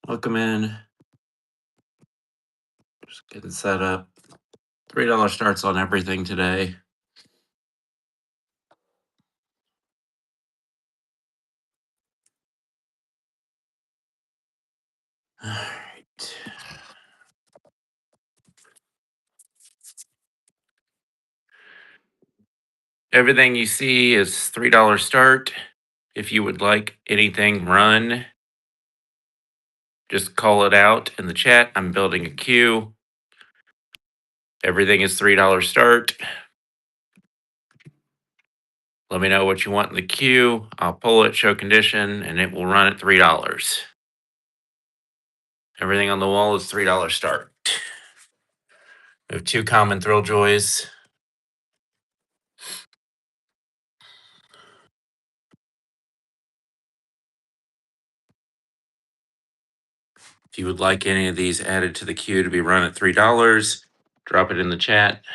Welcome in. Just getting set up. $3 starts on everything today. All right. Everything you see is $3 start. If you would like anything run, just call it out in the chat. I'm building a queue. Everything is $3 start. Let me know what you want in the queue. I'll pull it, show condition, and it will run at $3. Everything on the wall is $3 start. We have 2 common thrill joys. If you would like any of these added to the queue to be run at $3, drop it in the chat.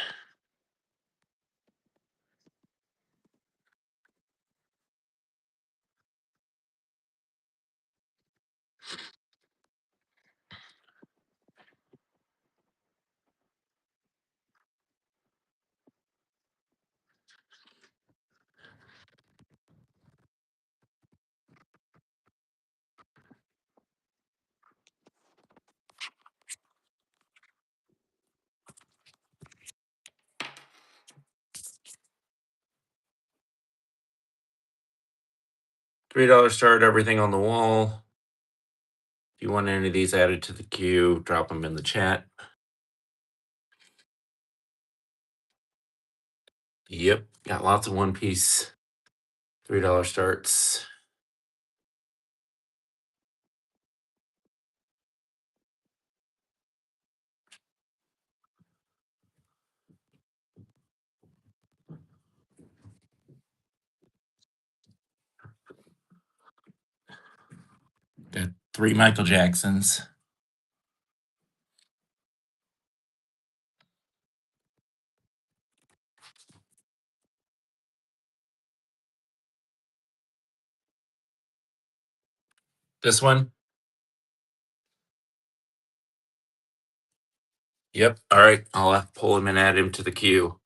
$3 start, everything on the wall. If you want any of these added to the queue, drop them in the chat. Yep, got lots of One Piece $3 starts. Got 3 Michael Jacksons. This one? Yep. All right. I'll pull him and add him to the queue.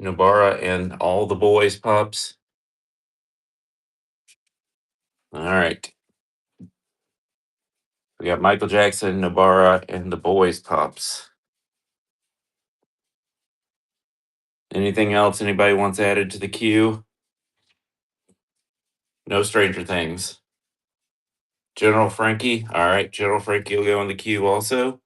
Nobara and all the boys pups. All right. We got Michael Jackson, Nobara, and the boys pups. Anything else anybody wants added to the queue? No Stranger Things. General Frankie. All right. General Frankie will go in the queue also.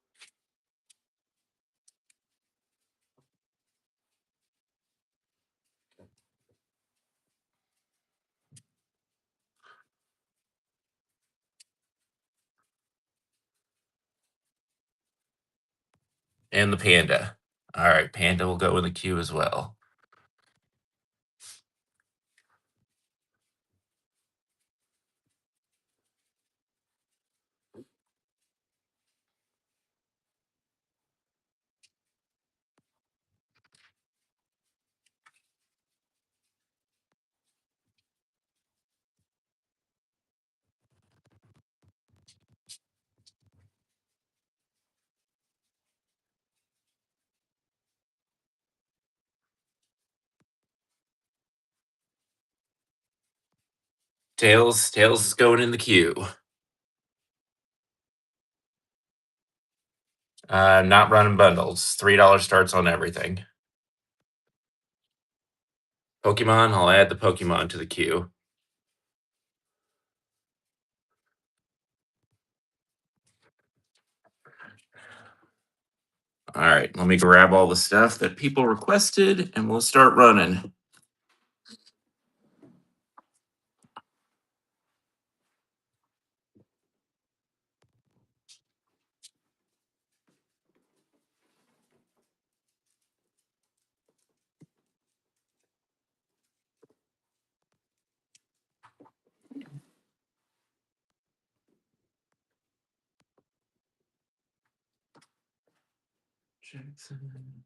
And the panda. All right. Panda will go in the queue as well. Tails is going in the queue. Not running bundles. $3 starts on everything. Pokemon, I'll add the Pokemon to the queue. All right, let me grab all the stuff that people requested and we'll start running. Jackson.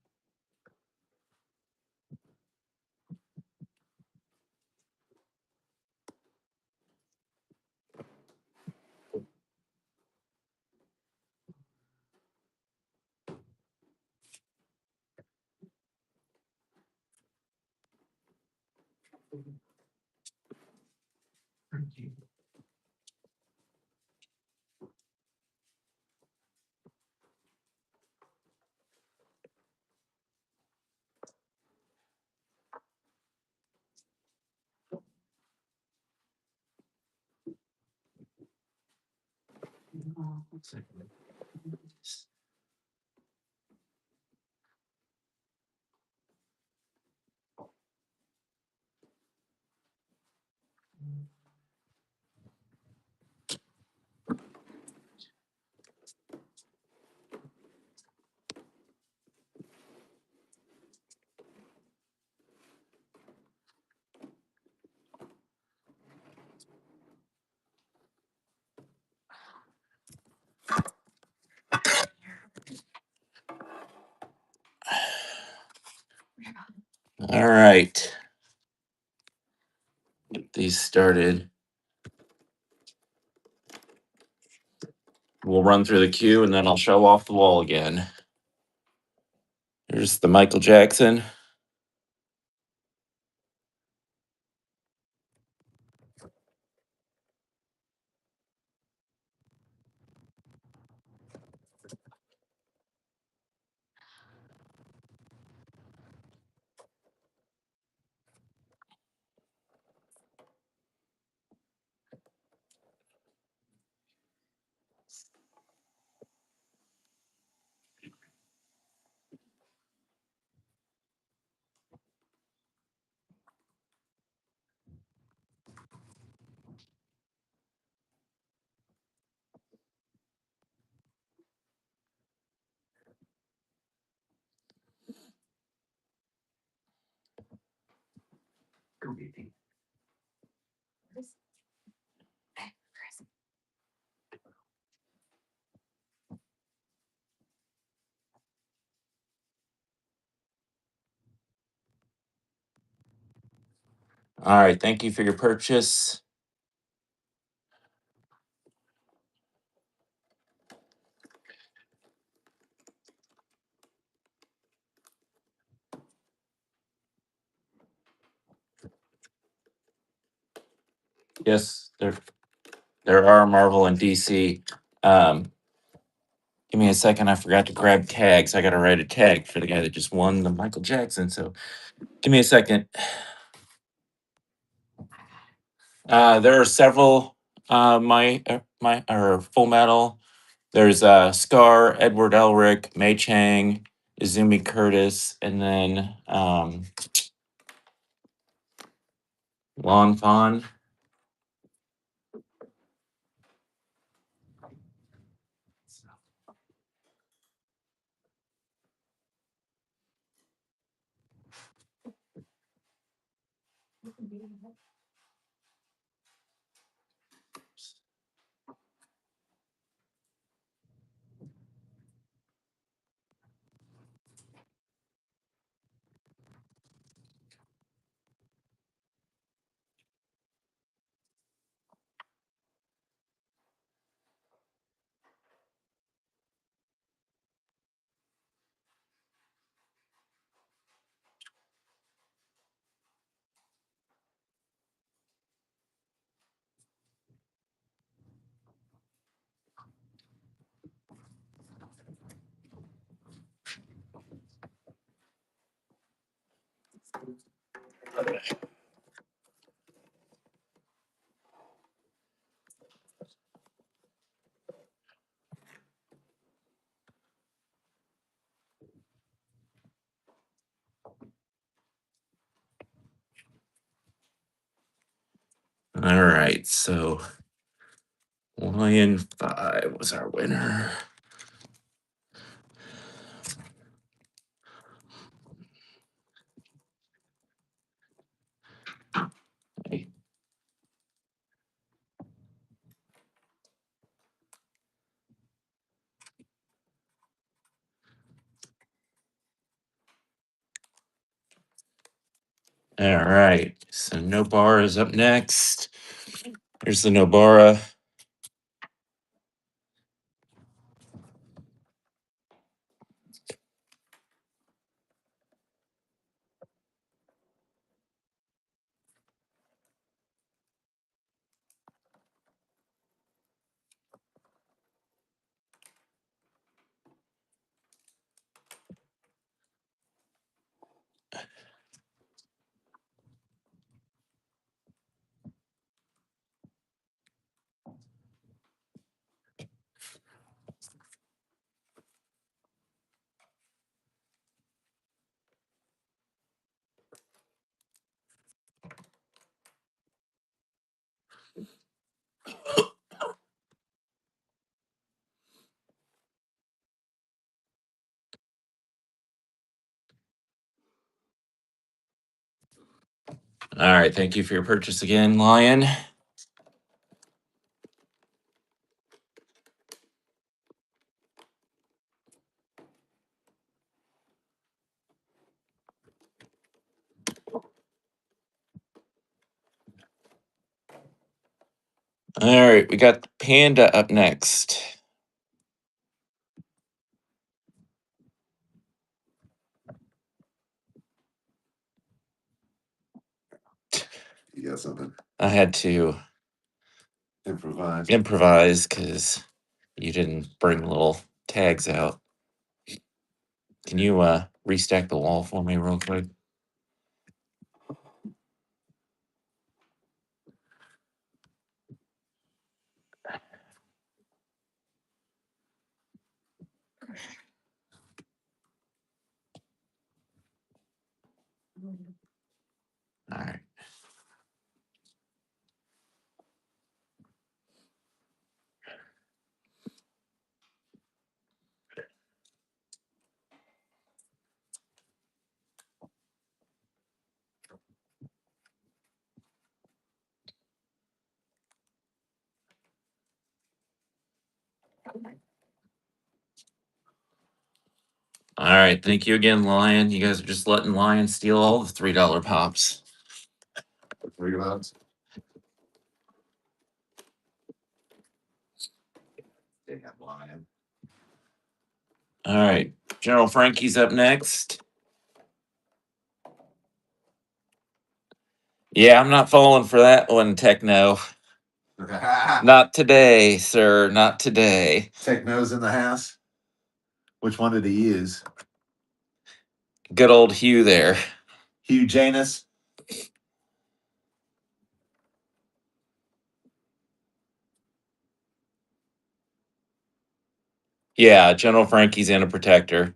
All right. Get these started. We'll run through the queue and then I'll show off the wall again. Here's the Michael Jackson. All right, thank you for your purchase. Yes, there are Marvel and DC. Give me a second. I forgot to grab tags. I got to write a tag for the guy that just won the Michael Jackson. So give me a second. There are several my or Full Metal. There's Scar, Edward Elric, Mei Chang, Izumi Curtis, and then Lon Fan. All right, so Lion 5 was our winner. Okay. All right, so Nobara is up next. Here's the Nobara. All right, thank you for your purchase again, Lion. All right, we got Panda up next. You got something? I had to Improvise. because you didn't bring little tags out. Can you restack the wall for me real quick? All right. All right, thank you again, Lion. You guys are just letting Lion steal all the $3 pops. $3. Damn Lion. All right, General Frankie's up next. Yeah, I'm not falling for that one, Techno. Not today, sir. Not today. Techno's in the house. Which one did he use? Good old Hugh there. Hugh Janus. Yeah, General Frankie's in a protector.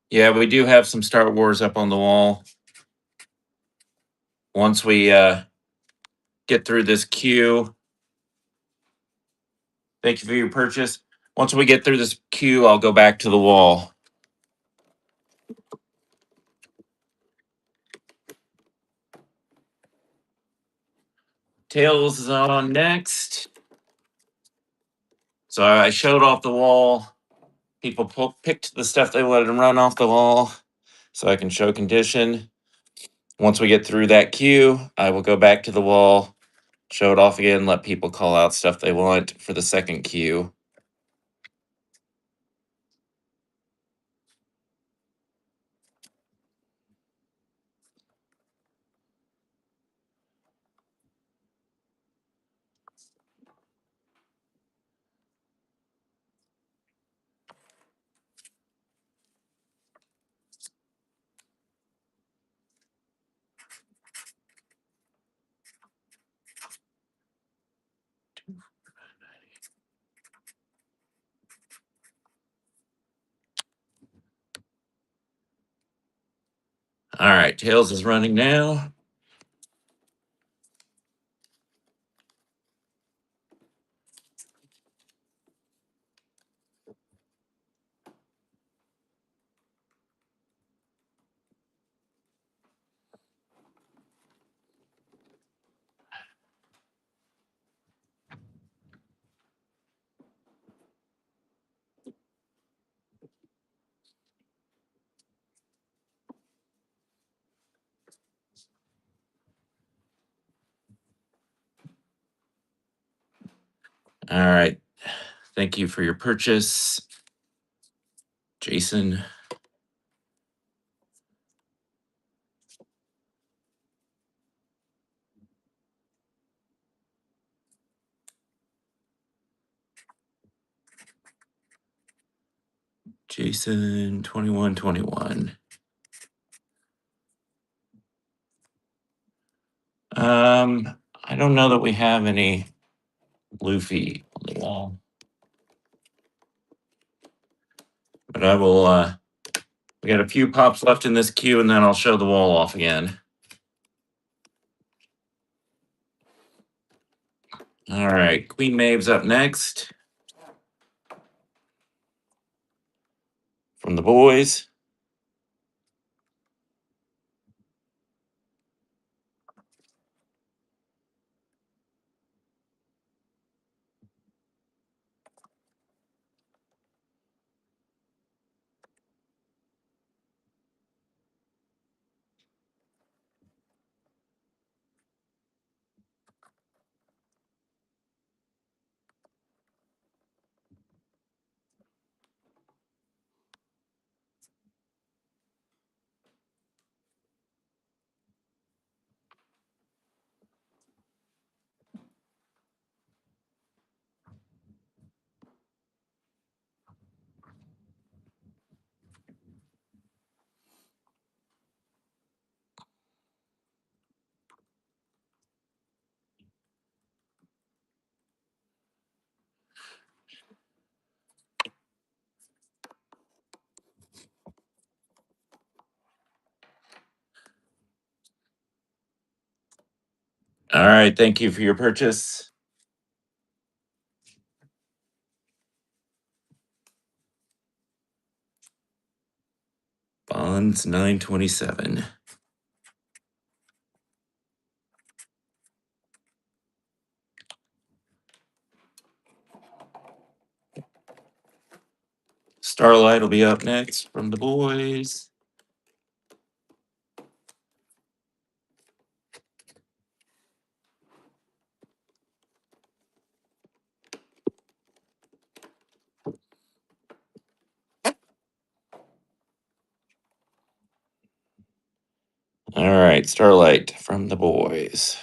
Yeah, we do have some Star Wars up on the wall. Once we get through this queue. Thank you for your purchase. Once we get through this queue, I'll go back to the wall. Tails is on next. So I showed off the wall. People picked the stuff they wanted to run off the wall so I can show condition. Once we get through that queue, I will go back to the wall, show it off again, let people call out stuff they want for the second queue. All right, Tails is running now. All right. Thank you for your purchase, Jason. Jason 2121. I don't know that we have any Luffy on the wall. But I will we got a few pops left in this queue, and then I'll show the wall off again. All right, Queen Maeve's up next. From the boys. All right, thank you for your purchase. Bonds 927. Starlight will be up next from the boys. All right, Starlight from the boys.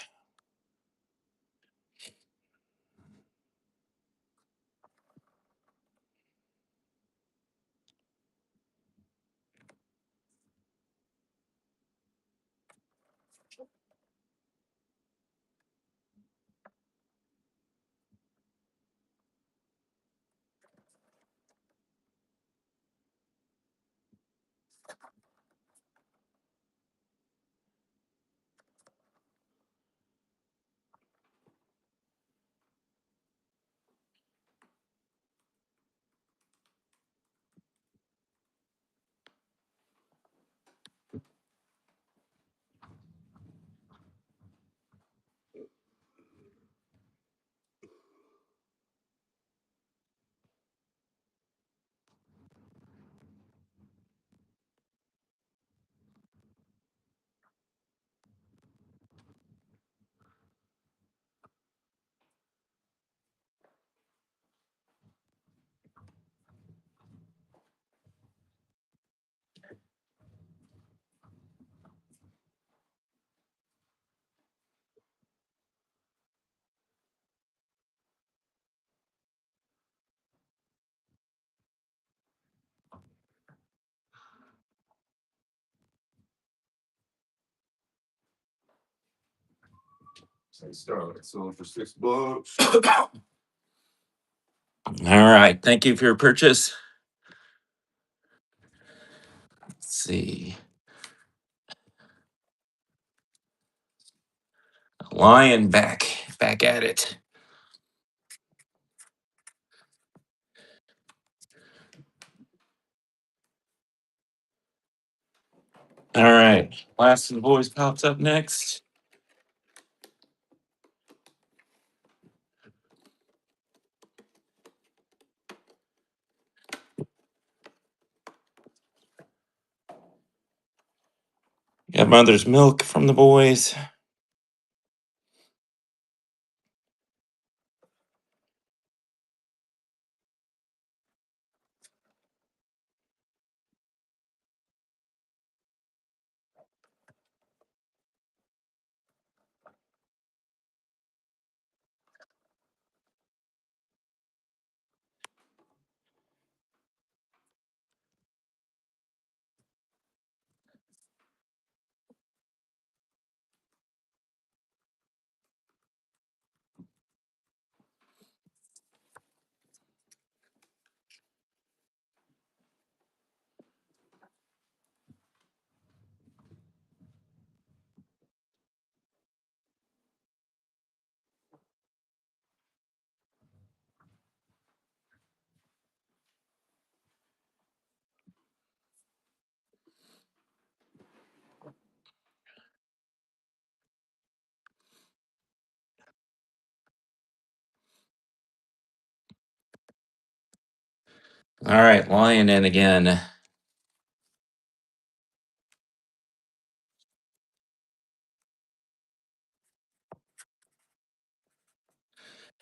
Say Starlight selling for $6. All right, thank you for your purchase. Let's see. Lion back at it. All right. Last of the boys pops up next. Got Mother's Milk from the boys. All right, Lion in again.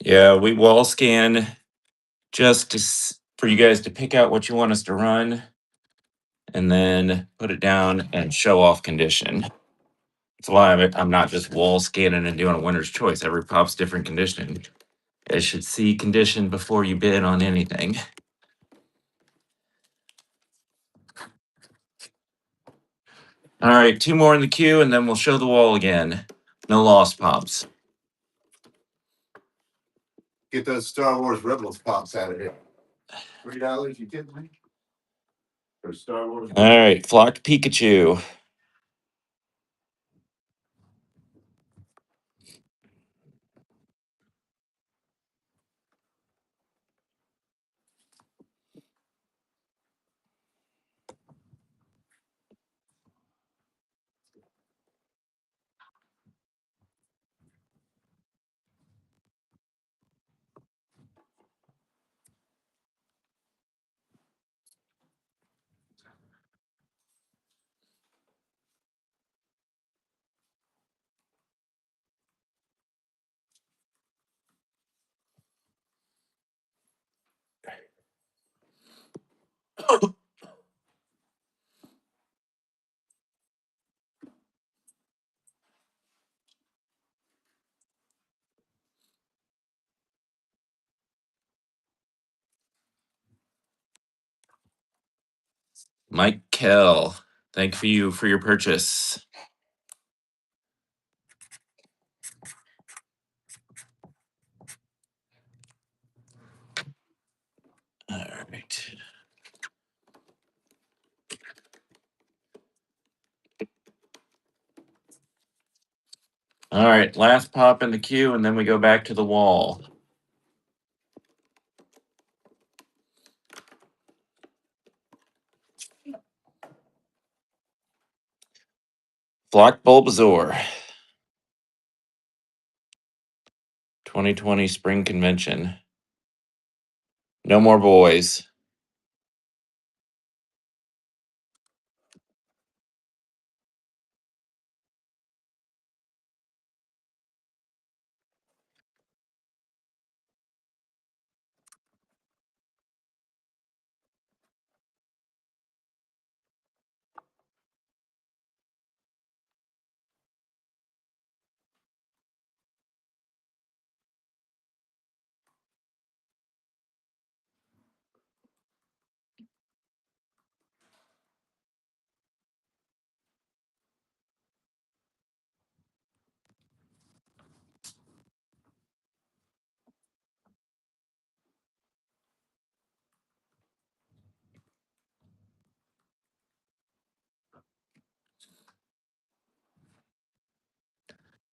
Yeah, we wall scan just for you guys to pick out what you want us to run and then put it down and show off condition. That's why I'm not just wall scanning and doing a winner's choice. Every pop's different condition. You guys should see condition before you bid on anything. All right, 2 more in the queue and then we'll show the wall again. No lost pops. Get those Star Wars Rebels pops out of here. $3, you kidding me? For Star Wars. All right, Flocked Pikachu. Mike Kell. Thank you for your purchase. All right. All right, last pop in the queue, and then we go back to the wall. Flock Bulbasaur. 2020 Spring Convention. No more boys.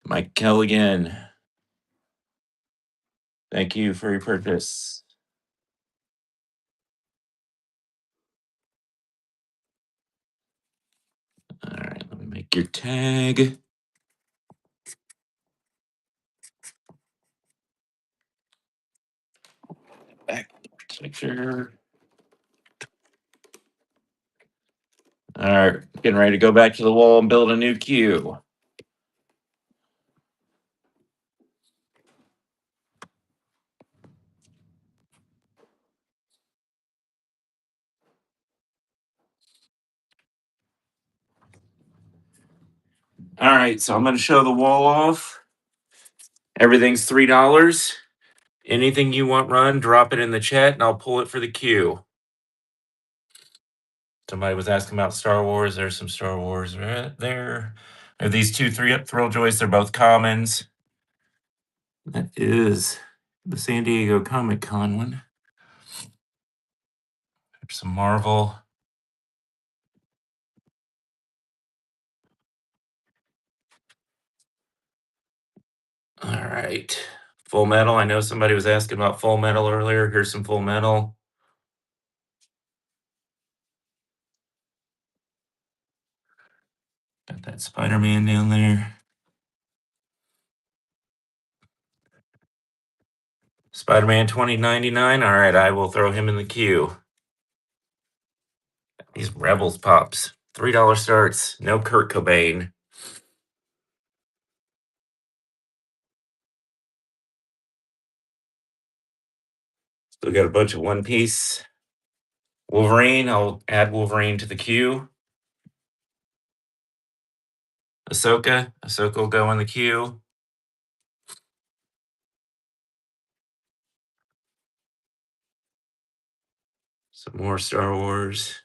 Mike Kelligan. Thank you for your purchase. All right, let me make your tag. Back picture. All right, getting ready to go back to the wall and build a new queue. All right, so I'm going to show the wall off. Everything's $3. Anything you want run, drop it in the chat and I'll pull it for the queue. Somebody was asking about Star Wars. There's some Star Wars right there. There are these two Thrill Joys. They're both commons. That is the San Diego Comic Con one. There's some Marvel. All right. Full Metal. I know somebody was asking about Full Metal earlier. Here's some Full Metal. Got that Spider-Man down there. Spider-Man 2099. All right, I will throw him in the queue. These Rebels pops. $3 starts. No Kurt Cobain. Still got a bunch of One Piece. Wolverine. I'll add Wolverine to the queue. Ahsoka. Ahsoka will go in the queue. Some more Star Wars.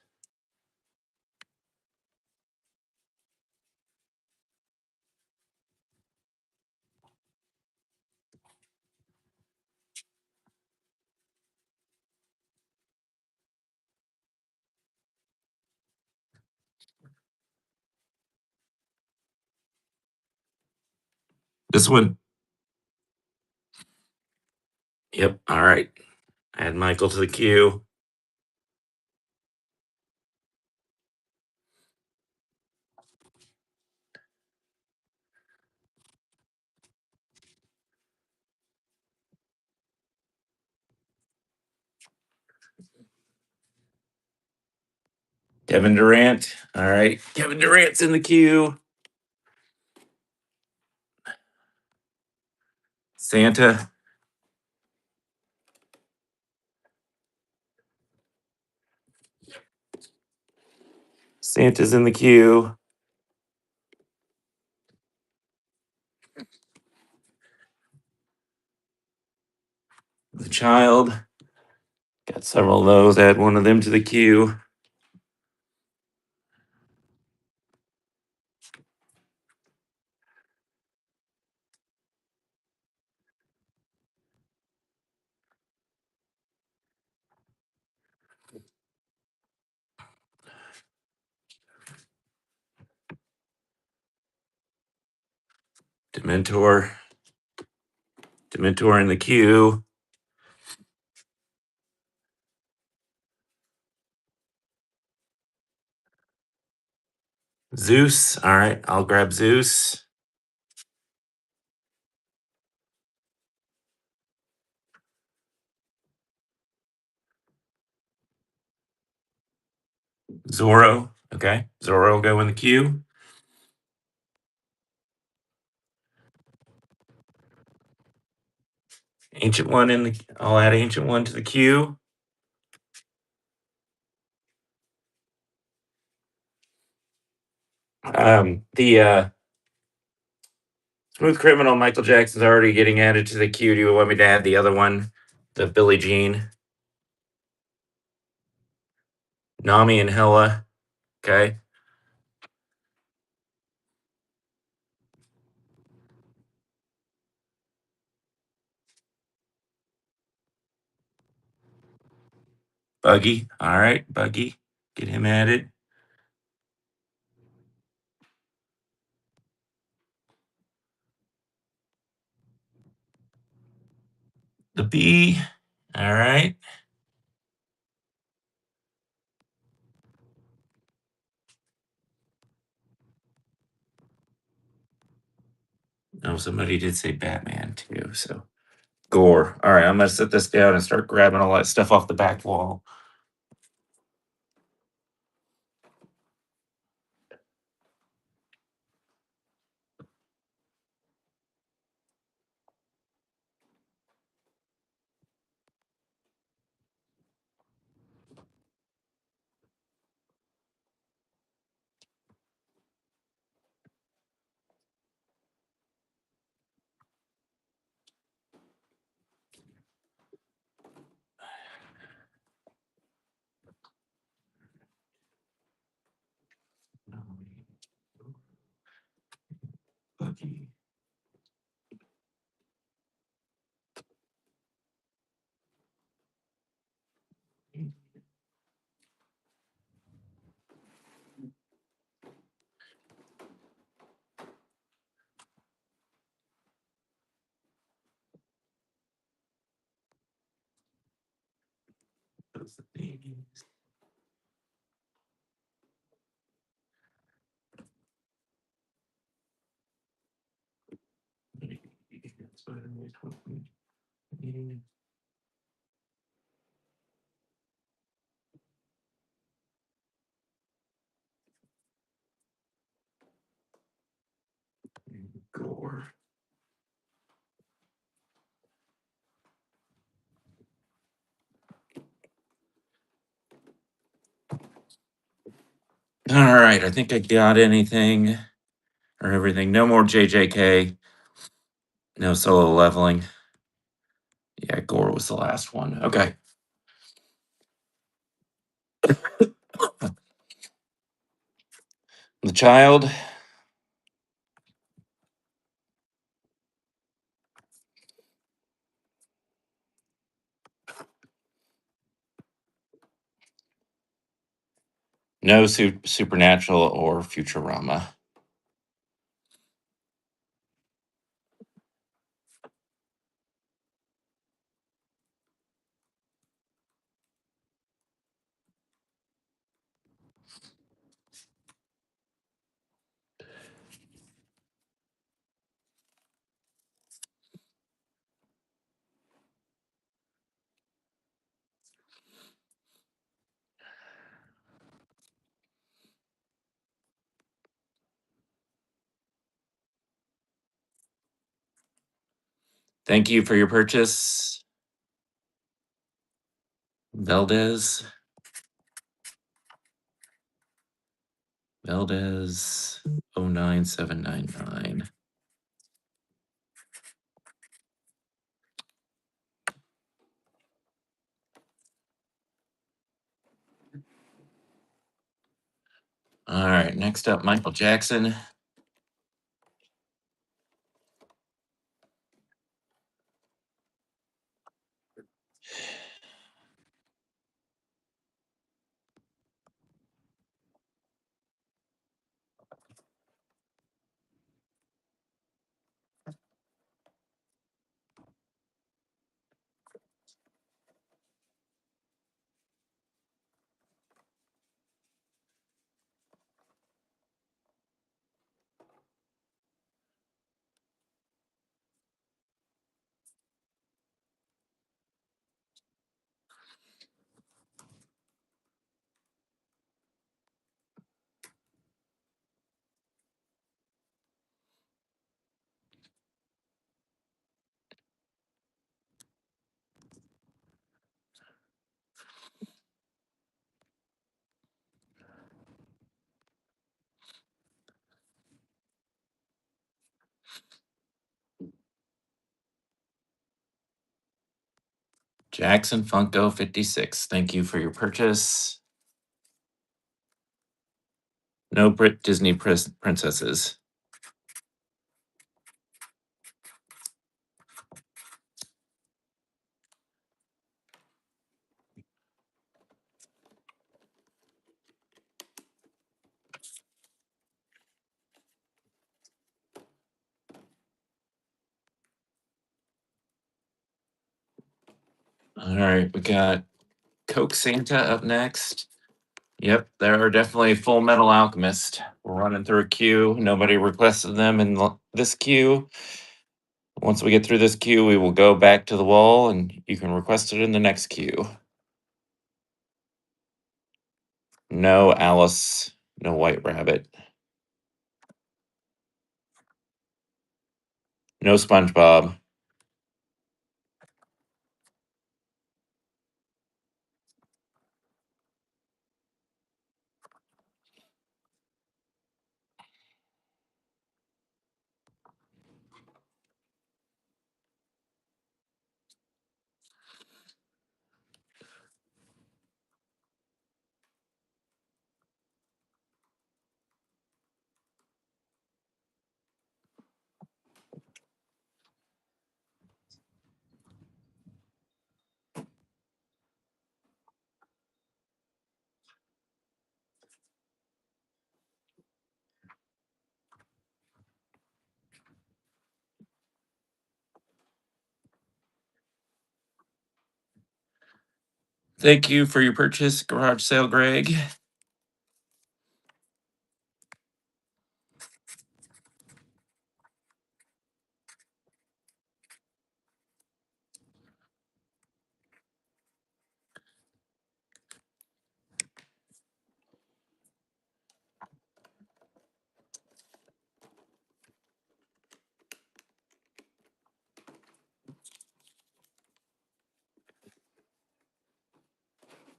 This one. Yep. All right. Add Michael to the queue. Kevin Durant. All right. Kevin Durant's in the queue. Santa. Santa's in the queue. The Child. Got several of those. Add one of them to the queue. Dementor. Dementor in the queue. Zeus. All right. I'll grab Zeus. Zorro. Okay. Zorro will go in the queue. Ancient One in the. I'll add Ancient One to the queue. The Smooth Criminal Michael Jackson's already getting added to the queue. Do you want me to add the other one? The Billie Jean. Nami and Hella. Okay. Buggy. All right. Buggy. Get him added. The B. All right. Oh, somebody did say Batman too. So Gore. All right, I'm gonna set this down and start grabbing all that stuff off the back wall. Bucky. Those are the names. Spider-Man 20. Gore. All right, I think I got anything or everything. No more JJK. No solo leveling. Yeah, Gore was the last one. Okay. The child. No supernatural or Futurama. Thank you for your purchase, Valdez. Valdez 09799. All right, next up, Michael Jackson. Jackson Funko 56. Thank you for your purchase. No Brit Disney princesses. All right, we got Coke Santa up next. Yep, there are definitely Full Metal Alchemist. We're running through a queue. Nobody requested them in this queue. Once we get through this queue, we will go back to the wall and you can request it in the next queue. No Alice, no White Rabbit. No SpongeBob. Thank you for your purchase, garage sale, Greg.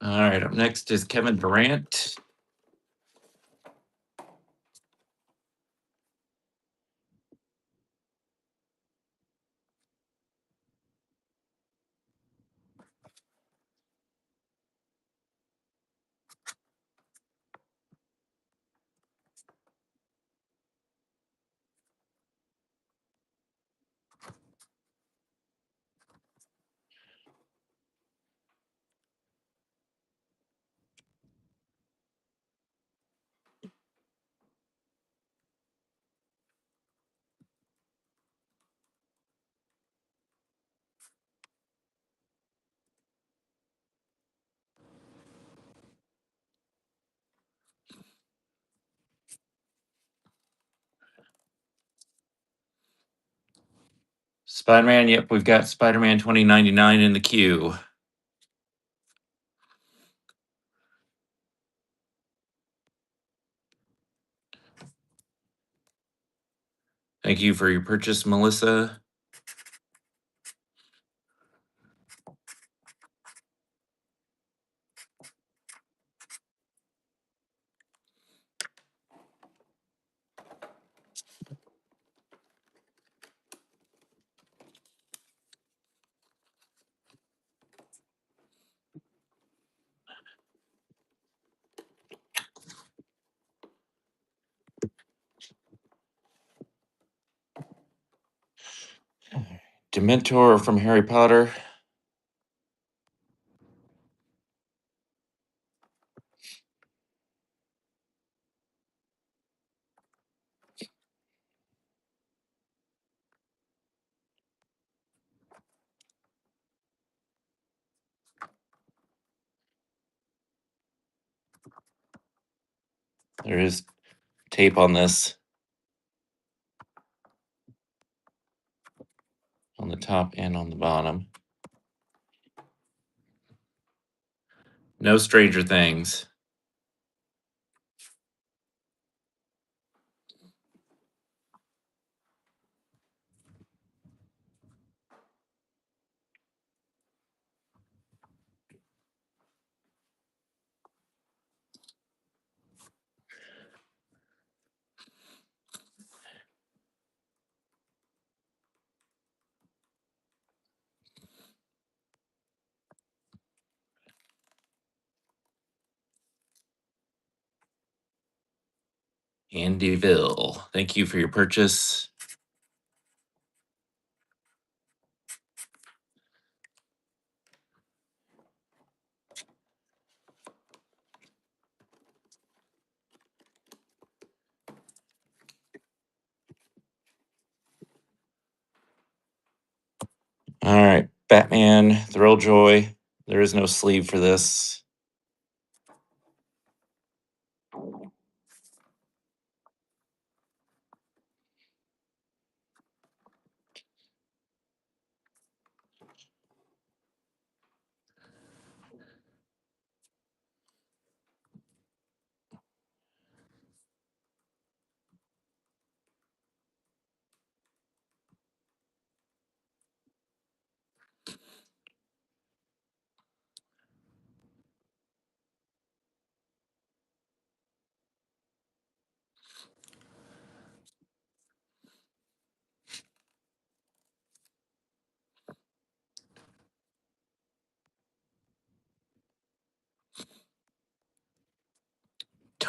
All right, up next is Kevin Durant. Spider-Man, yep, we've got Spider-Man 2099 in the queue. Thank you for your purchase, Melissa. Dementor from Harry Potter. There is tape on this. On the top and on the bottom. No Stranger Things. Andyville. Thank you for your purchase. All right, Batman Thrilljoy. There is no sleeve for this.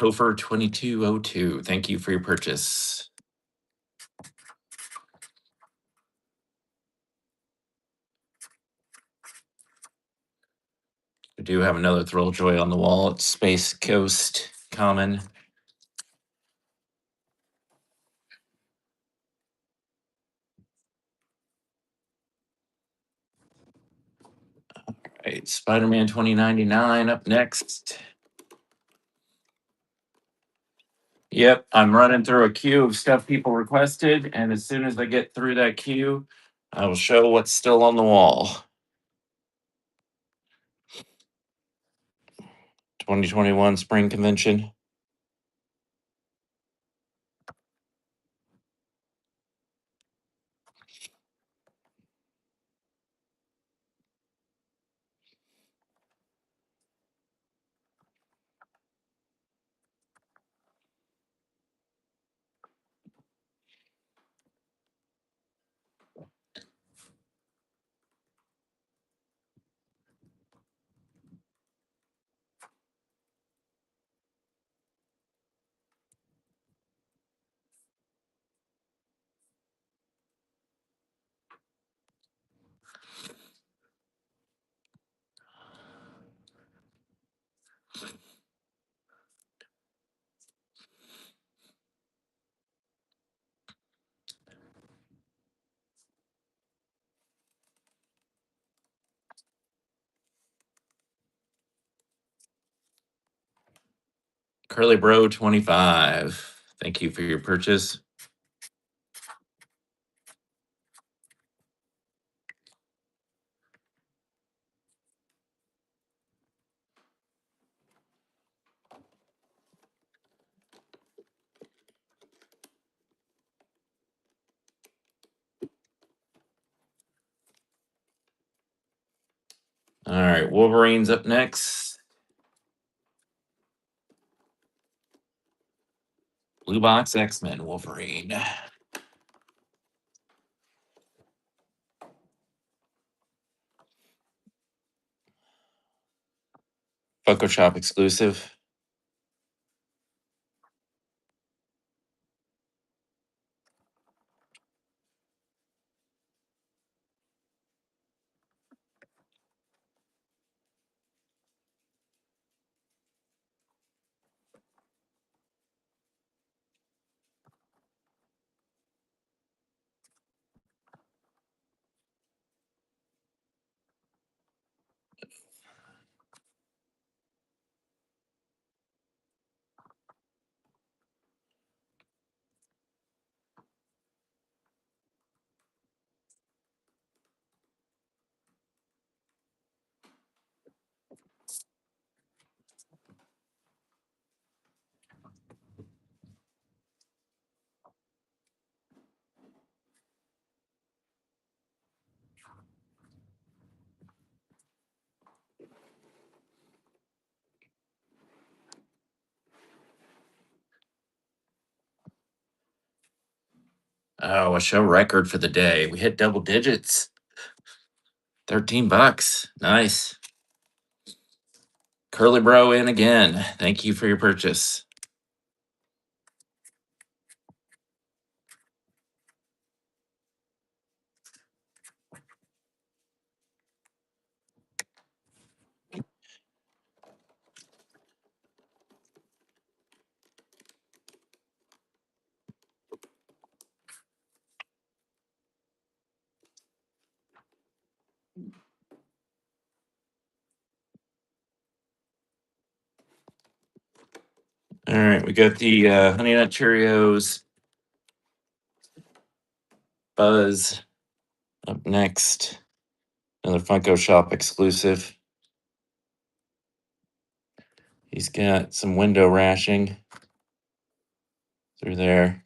Topher 2202. Thank you for your purchase. We do have another Thrilljoy on the wall. It's Space Coast Common. Right, Spider-Man 2099 up next. Yep, I'm running through a queue of stuff people requested, and as soon as I get through that queue, I will show what's still on the wall. 2021 Spring Convention. Curly Bro 25. Thank you for your purchase. All right, Wolverine's up next. Blue Box X-Men Wolverine. Funko Shop exclusive. Oh, a show record for the day. We hit double digits. $13. Nice. Curly Bro in again. Thank you for your purchase. All right, we got the Honey Nut Cheerios Buzz up next. Another Funko Shop exclusive. He's got some window rashing through there.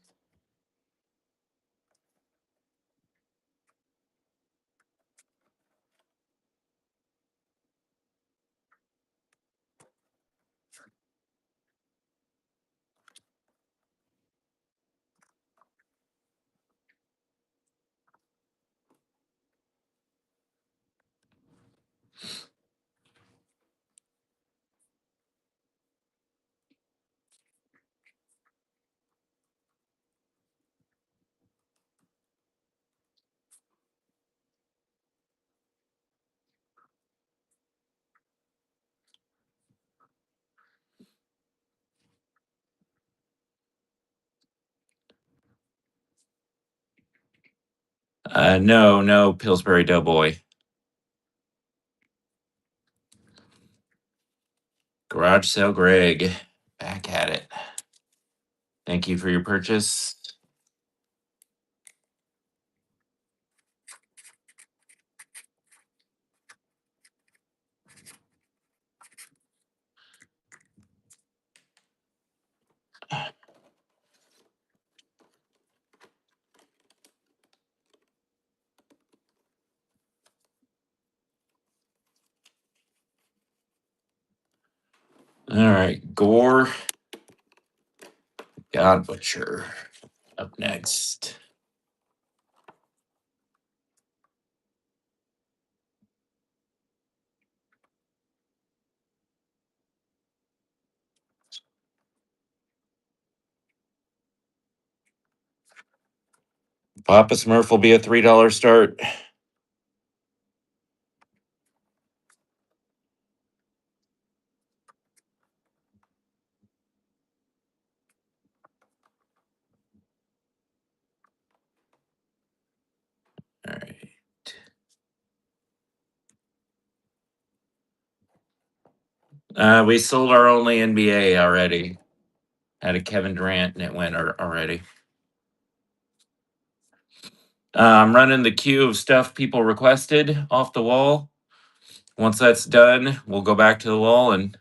No, Pillsbury Doughboy. Garage Sale Greg, back at it. Thank you for your purchase. All right, Gore God Butcher up next. Papa Smurf will be a $3 start. All right. We sold our only NBA already. Had a Kevin Durant and it went already. I'm running the queue of stuff people requested off the wall. Once that's done, we'll go back to the wall and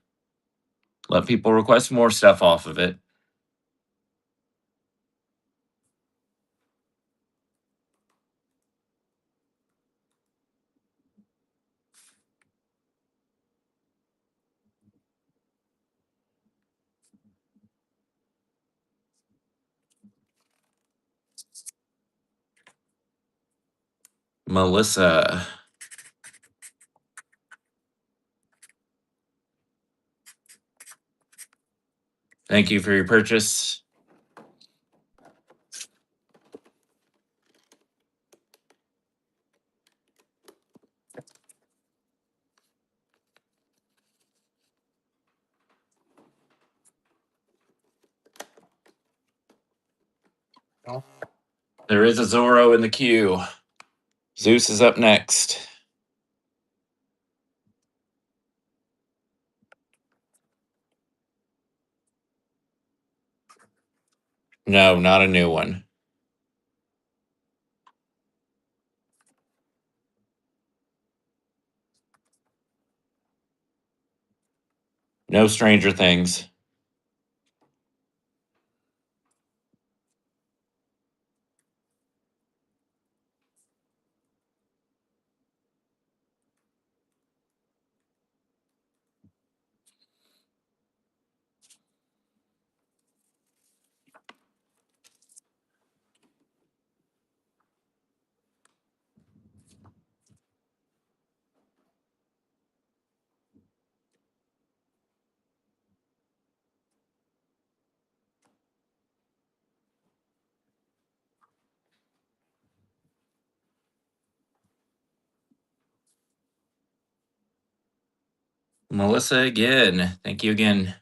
let people request more stuff off of it. Melissa. Thank you for your purchase. There is a Zorro in the queue. Zeus is up next. No, not a new one. No Stranger Things. Melissa again. Thank you again.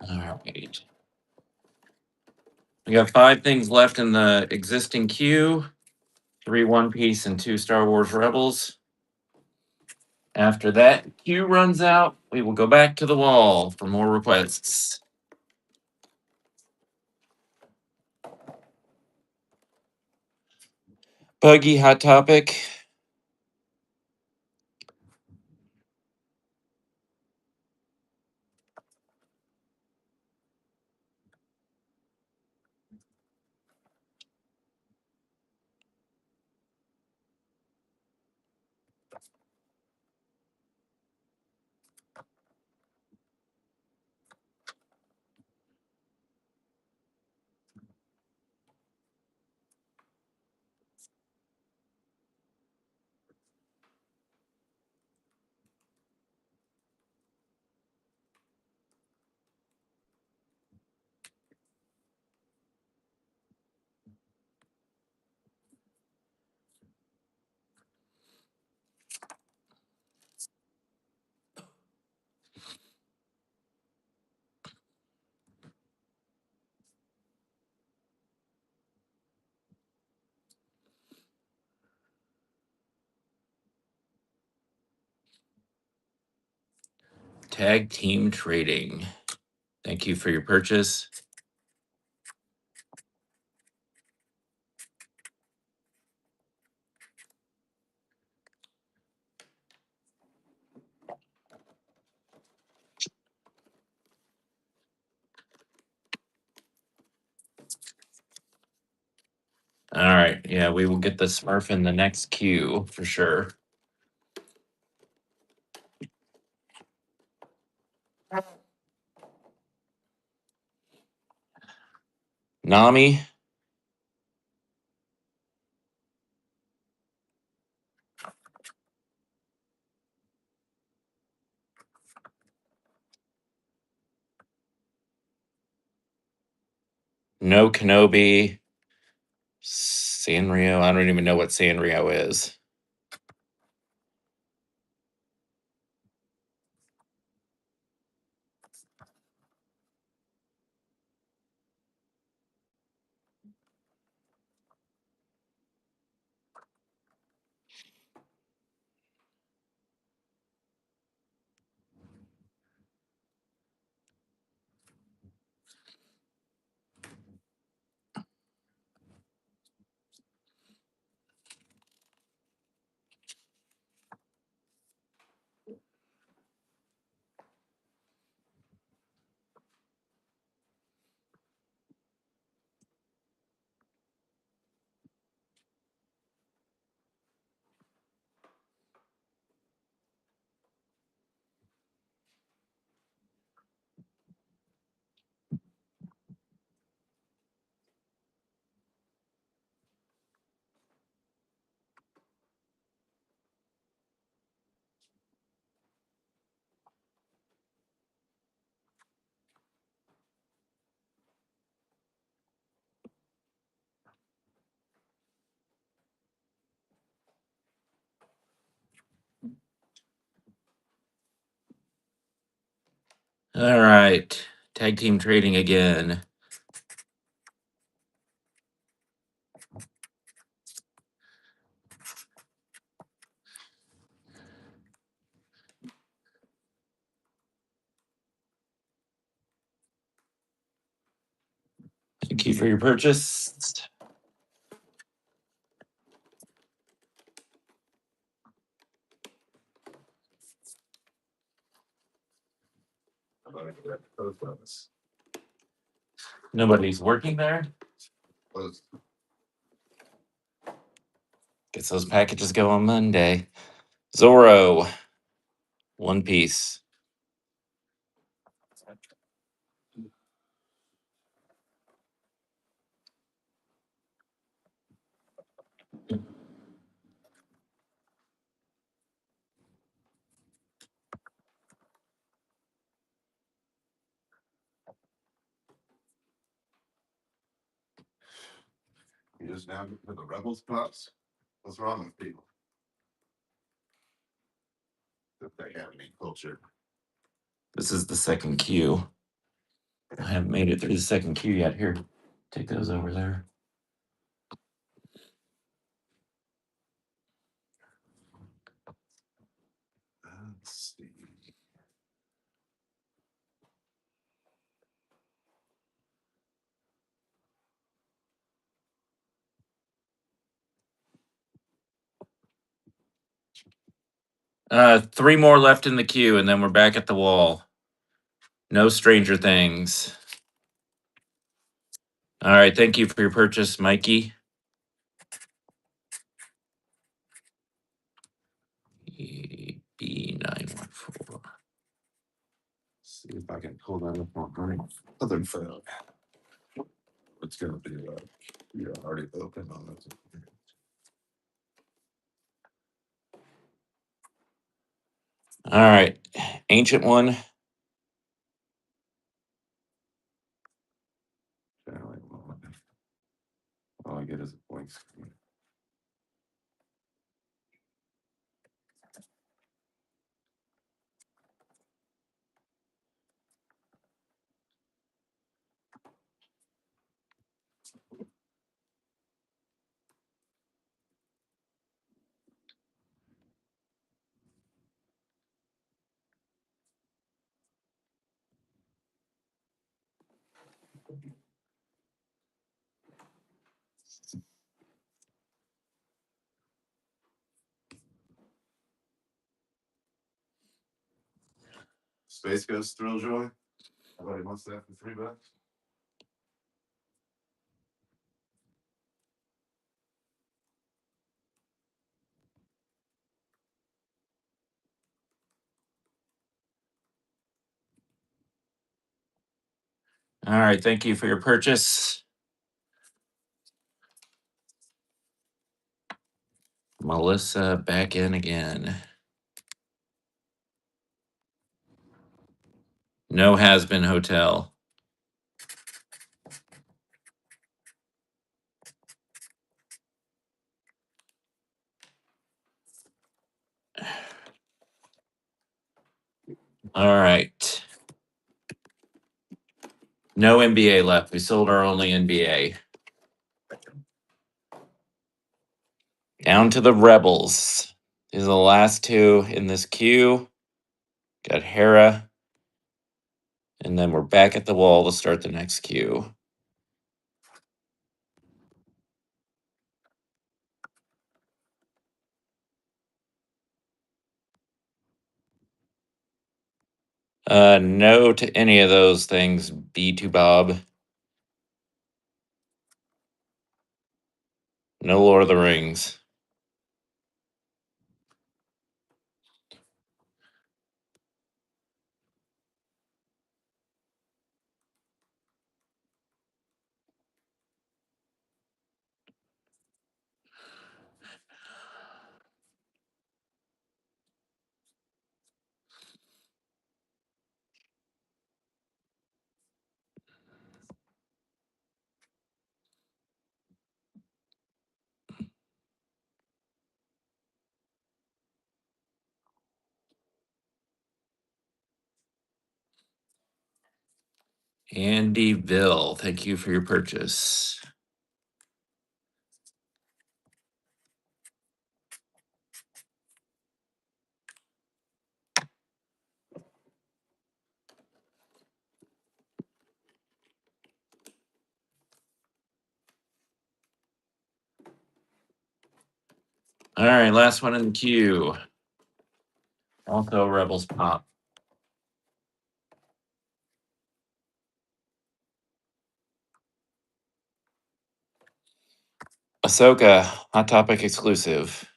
All right. We got 5 things left in the existing queue. 3 One Piece and 2 Star Wars Rebels. After that queue runs out, we will go back to the wall for more requests. Buggy Hot Topic. Tag Team Trading. Thank you for your purchase. All right. Yeah, we will get the Smurf in the next queue for sure. Nami. No Kenobi. Sanrio. I don't even know what Sanrio is. All right. Tag Team Trading again. Thank you for your purchase. Nobody's working there. Was Guess those packages go on Monday. Zorro. One Piece. you just now get to the Rebels pops? What's wrong with people? If they have any culture. This is the second queue. I haven't made it through the second queue yet here. Take those over there. Let's see. Three more left in the queue, and then we're back at the wall. No Stranger Things. All right, thank you for your purchase, Mikey. B914. See if I can pull that up on my other phone. It's gonna be you're already open on it. All right, Ancient One. All I get is a blank screen. Space Ghost Thrill Joy. Everybody wants that for $3. All right, thank you for your purchase. Melissa back in again. No Has Been Hotel. All right. No NBA left. We sold our only NBA. Down to the Rebels. These are the last two in this queue. Got Hera. And then we're back at the wall to start the next queue. No to any of those things, B2 Bob. No Lord of the Rings. Andyville, thank you for your purchase. All right, last one in the queue. Also Rebels Pop. Ahsoka, Hot Topic exclusive.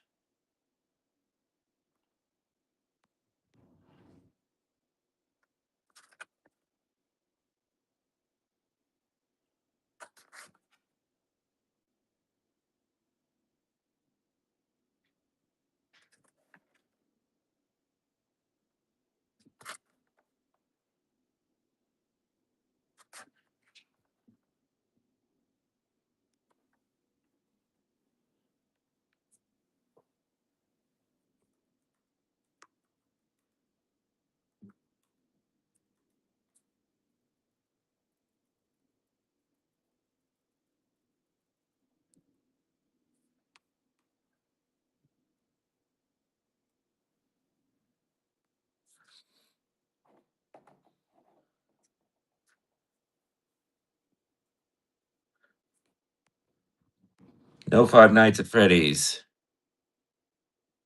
No Five Nights at Freddy's.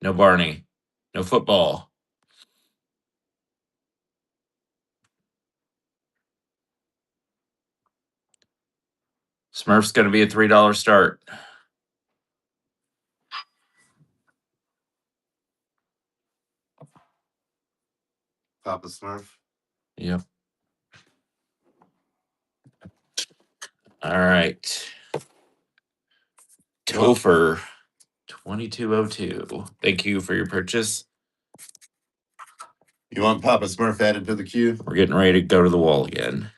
No Barney. No football. Smurf's going to be a $3 start. Papa Smurf. Yep. All right. Topher 2202. Thank you for your purchase. You want Papa Smurf added to the queue? We're getting ready to go to the wall again.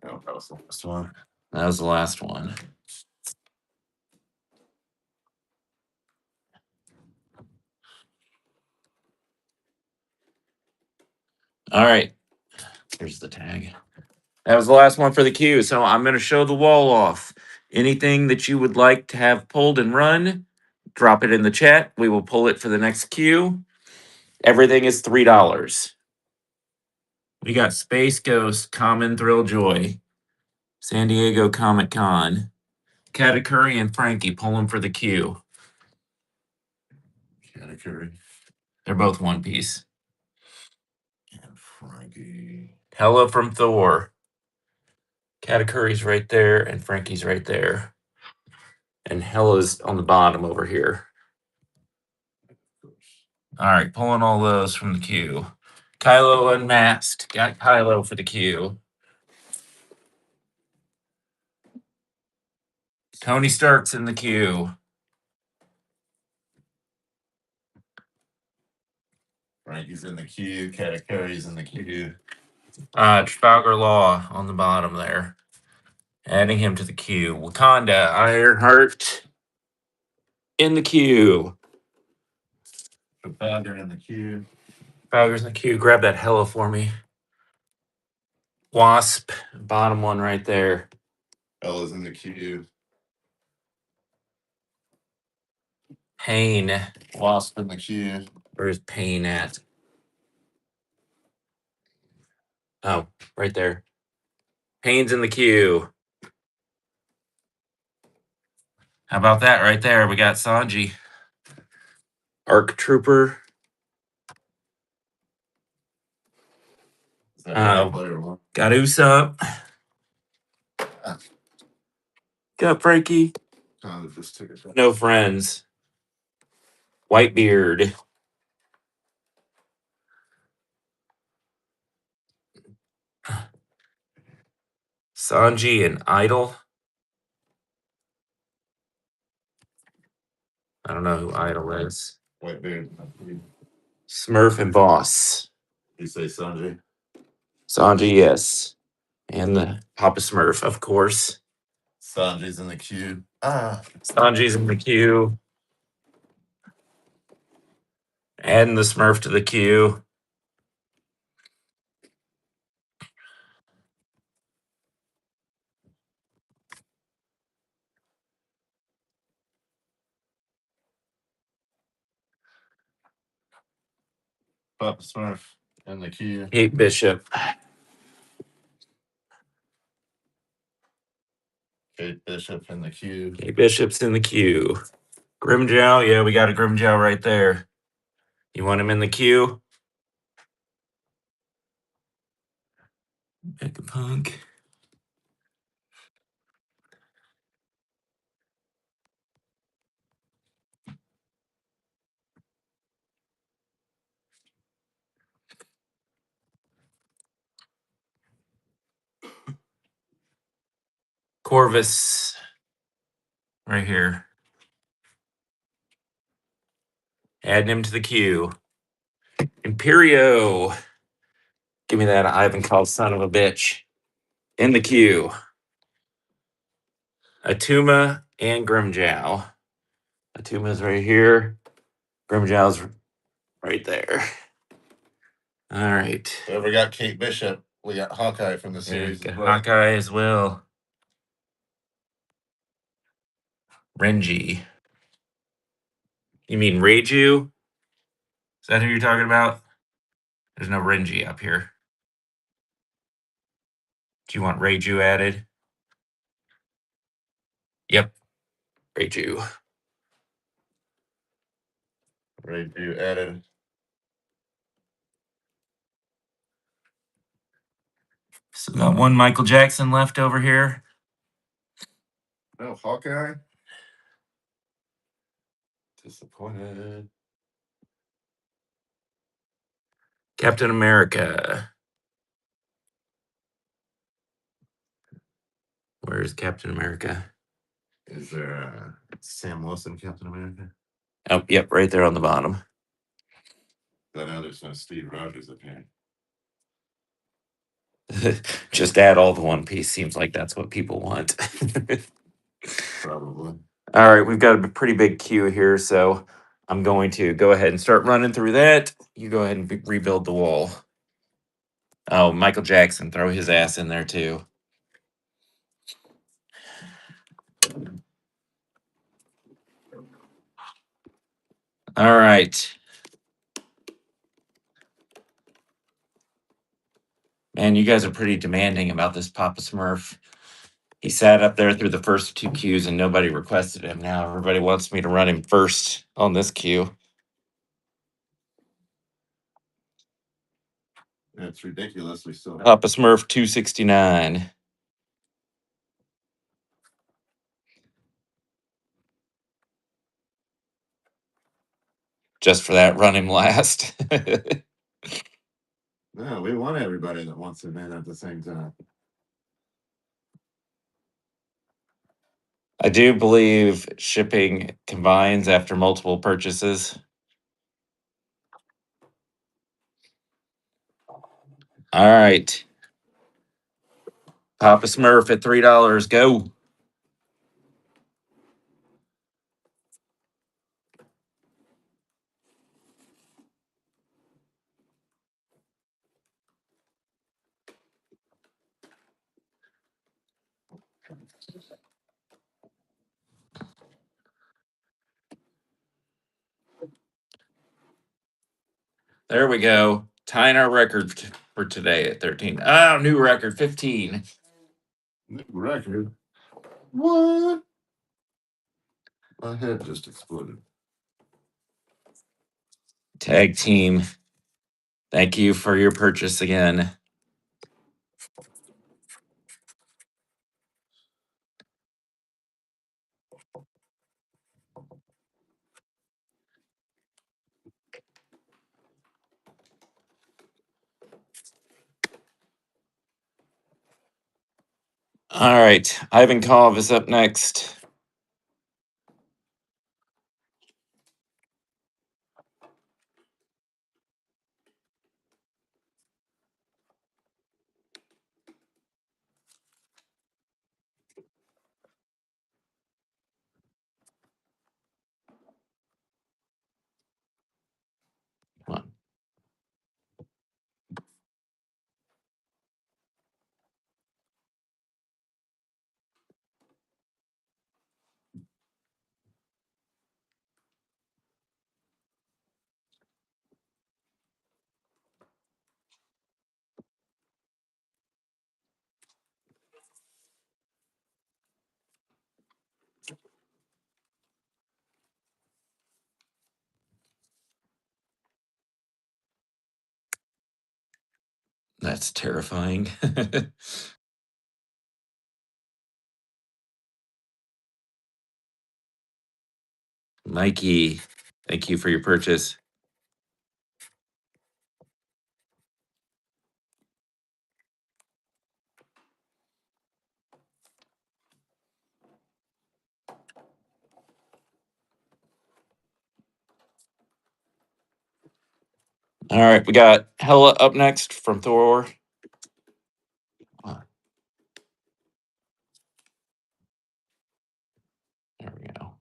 Oh, that was the last one. That was the last one. All right. Here's the tag. That was the last one for the queue. So I'm going to show the wall off. Anything that you would like to have pulled and run, drop it in the chat. We will pull it for the next queue. Everything is $3. We got Space Ghost, Common Thrill Joy, San Diego Comic Con, Katakuri and Frankie pulling for the queue. Katakuri They're both One Piece. and Frankie. Hella from Thor. Katakuri's right there, and Frankie's right there. And Hella's on the bottom over here. All right, pulling all those from the queue. Kylo Unmasked. Got Kylo for the queue. Tony Stark's in the queue. Frankie's in the queue. Katakuri's in the queue. Trafalgar Law on the bottom there. Adding him to the queue. Wakanda, Ironheart in the queue. Trafalgar in the queue. Trafalgar's in the queue. Grab that Hella for me. Wasp, bottom one right there. Ella's in the queue. Pain. Wasp in the queue. Where's Pain at? Oh, right there. Pain's in the queue. How about that right there? We got Sanji. Arc Trooper. Is that Oh. player one? Got Usopp. Got Frankie. Just took it. No friends. Whitebeard. Sanji and Idol. I don't know who Idol is. Whitebeard. Smurf and Boss. You say Sanji? Sanji, yes. And the Papa Smurf, of course. Sanji's in the queue. Sanji's in the queue. Adding the Smurf to the queue. Papa Smurf in the queue. Kate Bishop. Kate Bishop in the queue. Kate Bishop's in the queue. Grimjow, yeah, we got a Grimjow right there. You want him in the queue? Vegapunk. Corvus. Right here. Adding him to the queue. Imperio. Give me that Ivankov son of a bitch. In the queue. Atuma and Grimjow. Atuma's right here. Grimjow's right there. All right. Whoever got Kate Bishop, we got Hawkeye from the series. Got Hawkeye as well. Renji. You mean Reiju? Is that who you're talking about? There's no Renji up here. Do you want Reiju added? Yep. Great Jew. Right, you added. So got one Michael Jackson left over here. No, Hawkeye. Disappointed. Captain America. Where's Captain America? Is there Sam Wilson, Captain America? Oh, yep, right there on the bottom. I know there's no Steve Rogers appearing. Just add all the One Piece. Seems like that's what people want. Probably. All right, we've got a pretty big queue here, so I'm going to go ahead and start running through that. You go ahead and rebuild the wall. Oh, Michael Jackson, throw his ass in there too. All right. Man, you guys are pretty demanding about this Papa Smurf. He sat up there through the first two queues and nobody requested him. Now everybody wants me to run him first on this queue. That's ridiculous. We still Papa Smurf 269. Just for that, run him last. no, we want everybody that wants him in at the same time. I do believe shipping combines after multiple purchases. All right. Papa Smurf at $3. Go. There we go. Tying our record for today at 13. Oh, new record 15. New record. What? My head just exploded. Tag team. Thank you for your purchase again. All right. Ivankov is up next. Come on. That's terrifying. Mikey, thank you for your purchase. All right, we got Hella up next from Thor. There we go.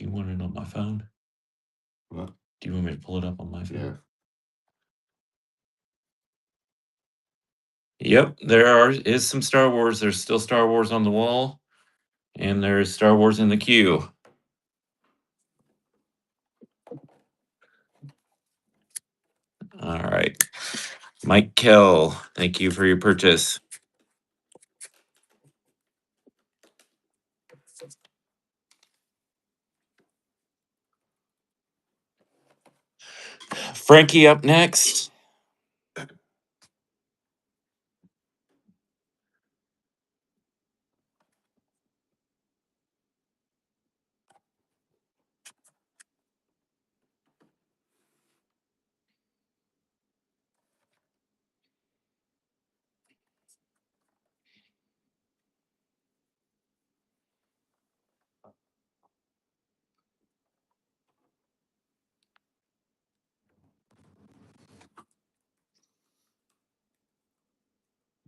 Do you want it on my phone? What? Do you want me to pull it up on my phone? Yeah. Yep, is some Star Wars. There's still Star Wars on the wall, and there's Star Wars in the queue. All right. Mike Kell, thank you for your purchase. Frankie up next.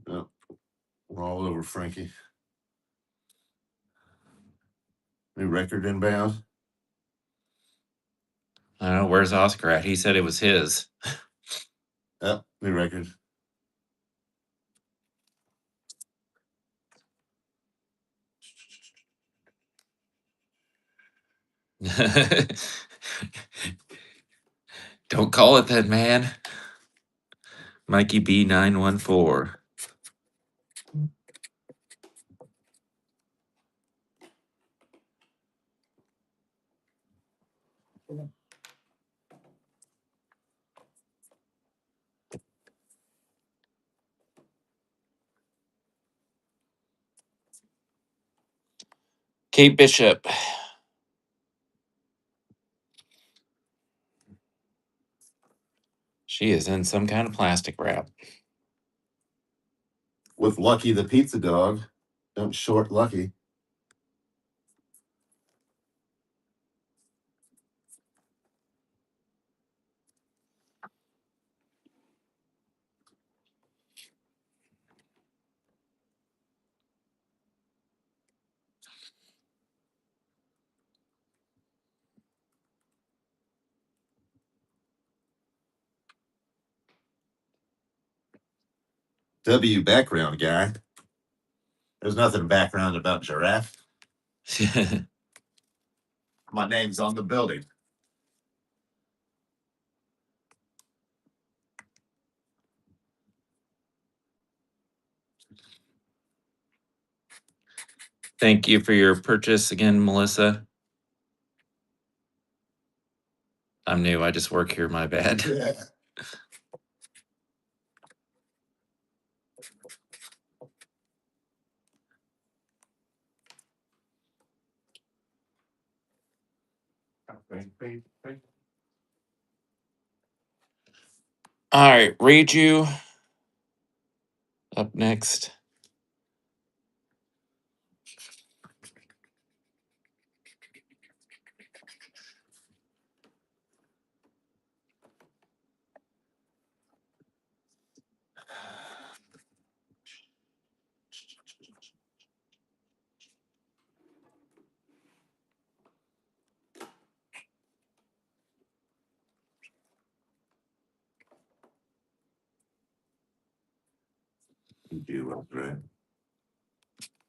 Yep. We're all over Frankie. New record inbound. I don't know, where's Oscar at? He said it was his. Yep, new record. Don't call it that, man. Mikey B914. Kate Bishop. She is in some kind of plastic wrap. With Lucky the pizza dog. Don't short Lucky. W background guy. There's nothing background about giraffe. My name's on the building. Thank you for your purchase again, Melissa. I'm new. I just work here. My bad. Yeah. All right, read you up next. Read you was right.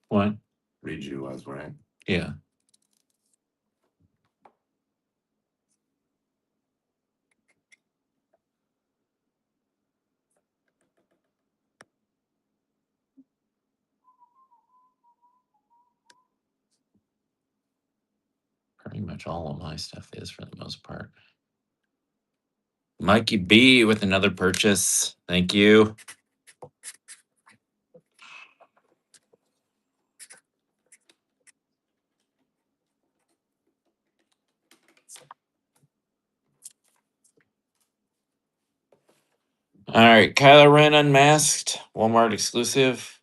What? Read you was right. Yeah. Pretty much all of my stuff is for the most part. Mikey B with another purchase. Thank you. All right, Kylo Ren Unmasked, Walmart exclusive.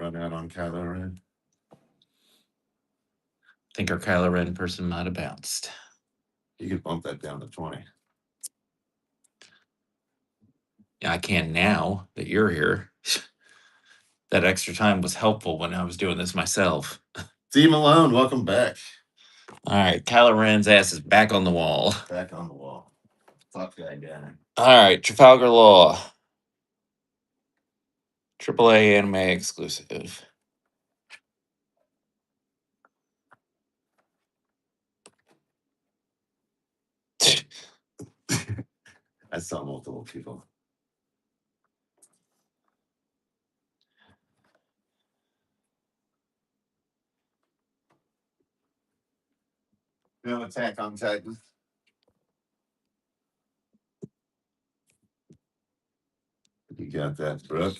run out on Kylo Ren? Think our Kylo Ren person might have bounced. You could bump that down to 20. Yeah, I can now that you're here. That extra time was helpful when I was doing this myself. Steve Malone, welcome back. All right, Kylo Ren's ass is back on the wall. Back on the wall. Fuck that guy. All right, Trafalgar Law. AAA anime exclusive. I saw multiple people. No Attack on Titan. You got that, Brooke?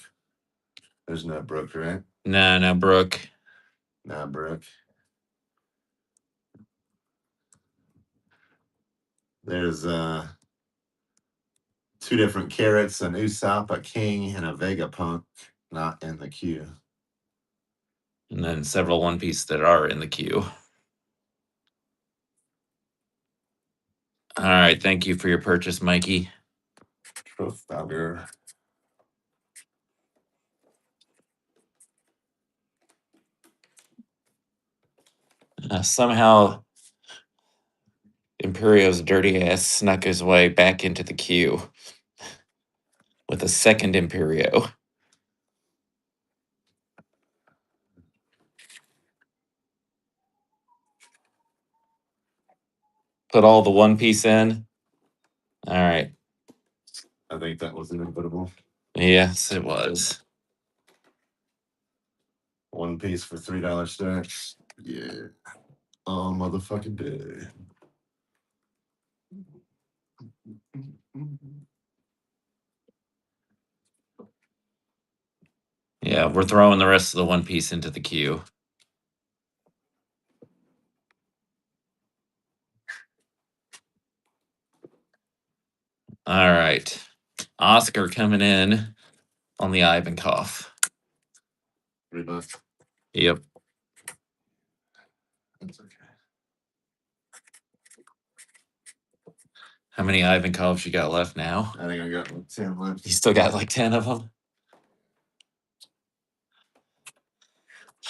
There's no Brooke, right? No, Brooke. Not Brooke. There's two different carrots, an Usopp, a King, and a Vegapunk not in the queue. And then several One Piece that are in the queue. All right, thank you for your purchase, Mikey. Trafalgar. Somehow, Imperio's dirty ass snuck his way back into the queue with a second Imperio. Put all the One Piece in. All right. I think that was inevitable. Yes, it was. One Piece for $3 stacks. Yeah. Oh, motherfucking day. Yeah, we're throwing the rest of the One Piece into the queue. All right. Oscar coming in on the Ivankov. $3. Yep. That's okay. How many Ivankovs you got left now? I think I got like 10 left. You still got like 10 of them?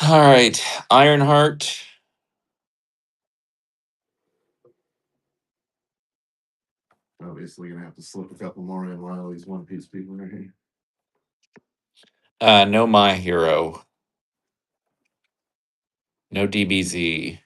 All right. Ironheart. Obviously, gonna have to slip a couple more in while these One Piece people are here. No My Hero. No DBZ.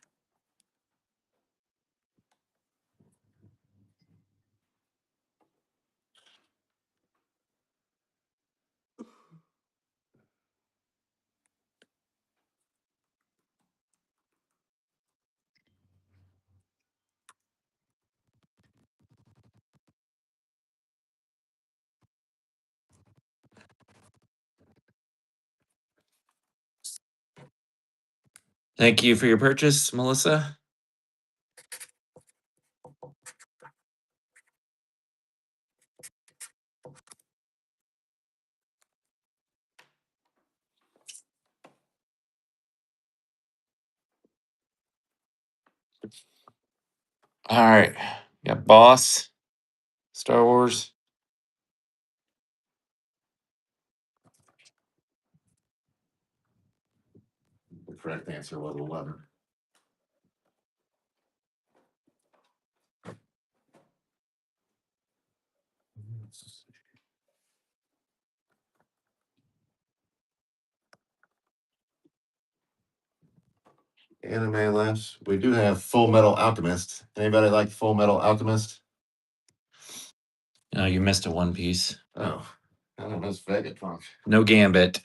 Thank you for your purchase, Melissa. All right. Got Boss. Star Wars. The correct answer was 11. Anime left. We do have Full Metal Alchemist. Anybody like Full Metal Alchemist? No, you missed a One Piece. Oh, I don't miss Vegapunk. No Gambit.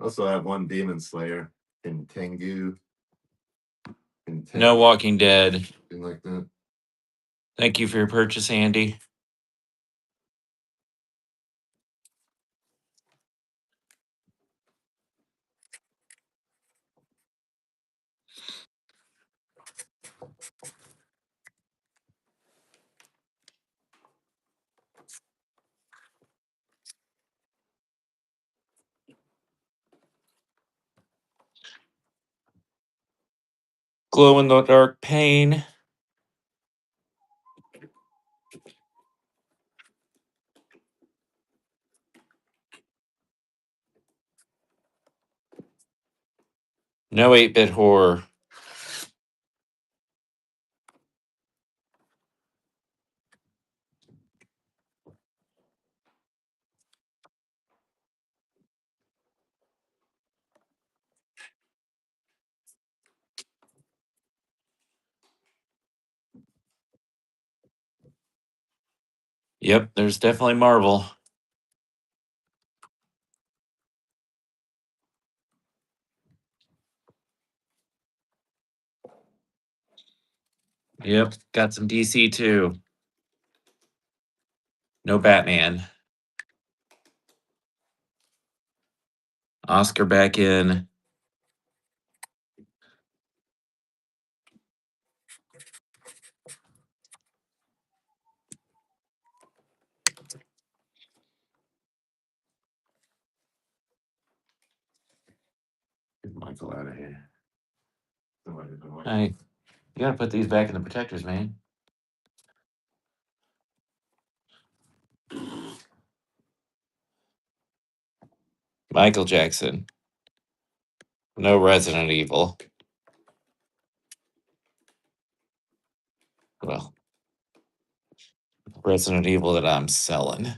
Also have one Demon Slayer in Tengu. No Walking Dead. Something like that. Thank you for your purchase, Andy. Glow in the dark pain. No 8-bit horror. Yep, there's definitely Marvel. Yep, got some DC too. No Batman. Oscar back in. Get Michael out of here. Somebody's been waiting. Hey, you gotta put these back in the protectors, man. Michael Jackson. No Resident Evil. Well, Resident Evil that I'm selling.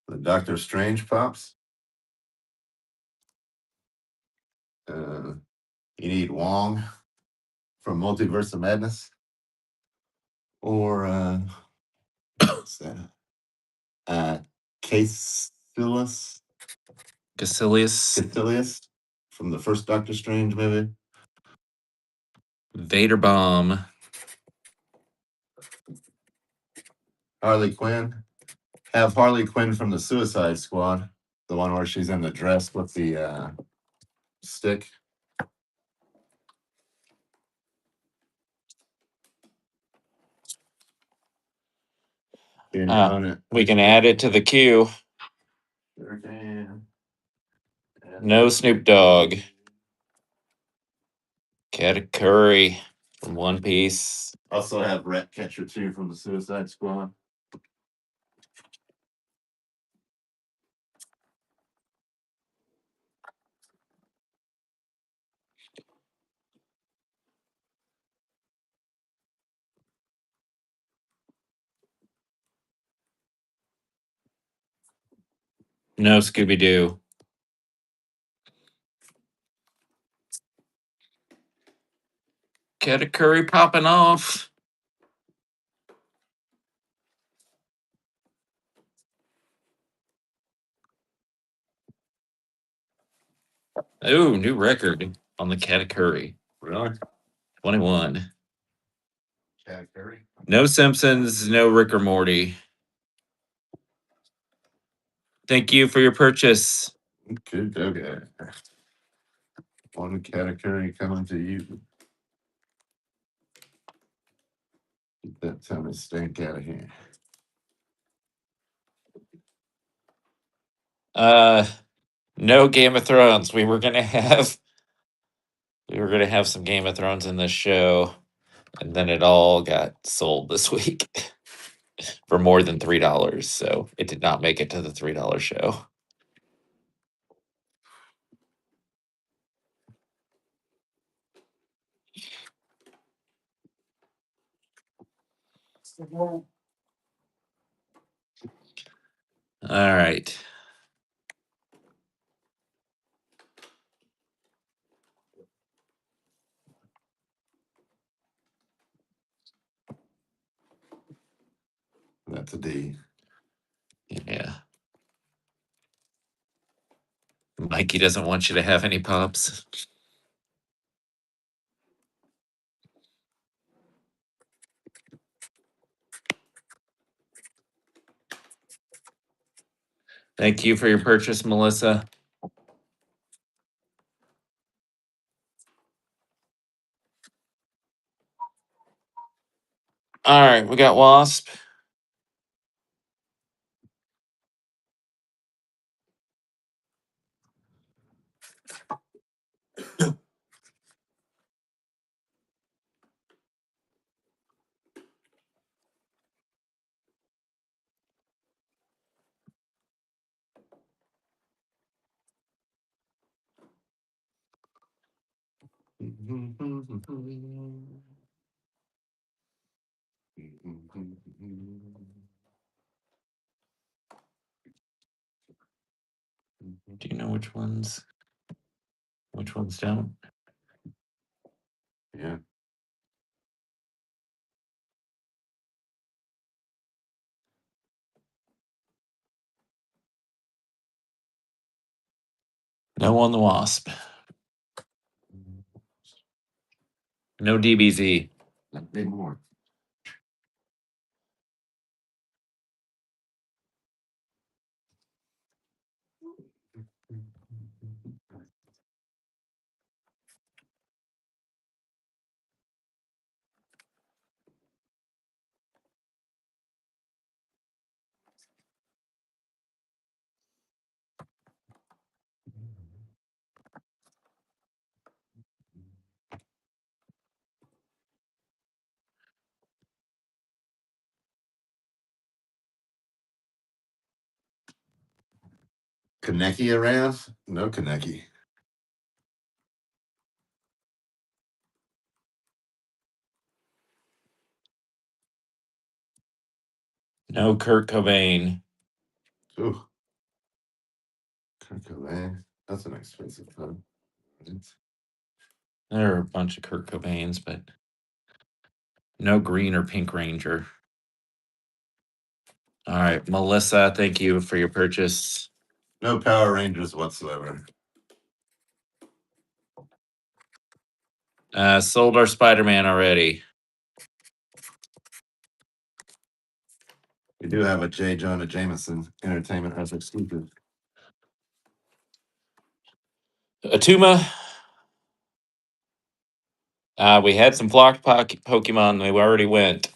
The Doctor Strange pops. You need Wong from Multiverse of Madness, or what's that? Caecilius Caecilius. from the first Doctor Strange movie. Vader Bomb. Harley Quinn. Have Harley Quinn from the Suicide Squad, the one where she's in the dress with the stick. We can add it to the queue. Sure can. No Snoop Dogg. Katakuri from One Piece. Also have Ratcatcher 2 from the Suicide Squad. No Scooby Doo. Katakuri popping off. Oh, new record on the Katakuri. Really? 21. Cat Curry? No Simpsons, no Rick or Morty. Thank you for your purchase. Okay. One category coming to you. Get that Tony Stank out of here. No Game of Thrones. We were gonna have some Game of Thrones in this show, and then it all got sold this week for more than $3. So it did not make it to the $3 show. All right. That's a D. Yeah. Mikey doesn't want you to have any pups. Thank you for your purchase, Melissa. All right, we got Wasp. Do you know which ones don't? Yeah. No on the Wasp. No DBZ. Not big more. Kaneki around? No Kaneki. No Kurt Cobain. Ooh. Kurt Cobain. That's an expensive one. There are a bunch of Kurt Cobains, but no Green or Pink Ranger. All right, Melissa, thank you for your purchase. No Power Rangers whatsoever. Sold our Spider-Man already. We do have a J. Jonah Jameson Entertainment as exclusive. Atuma. We had some flocked Pokemon. They already went.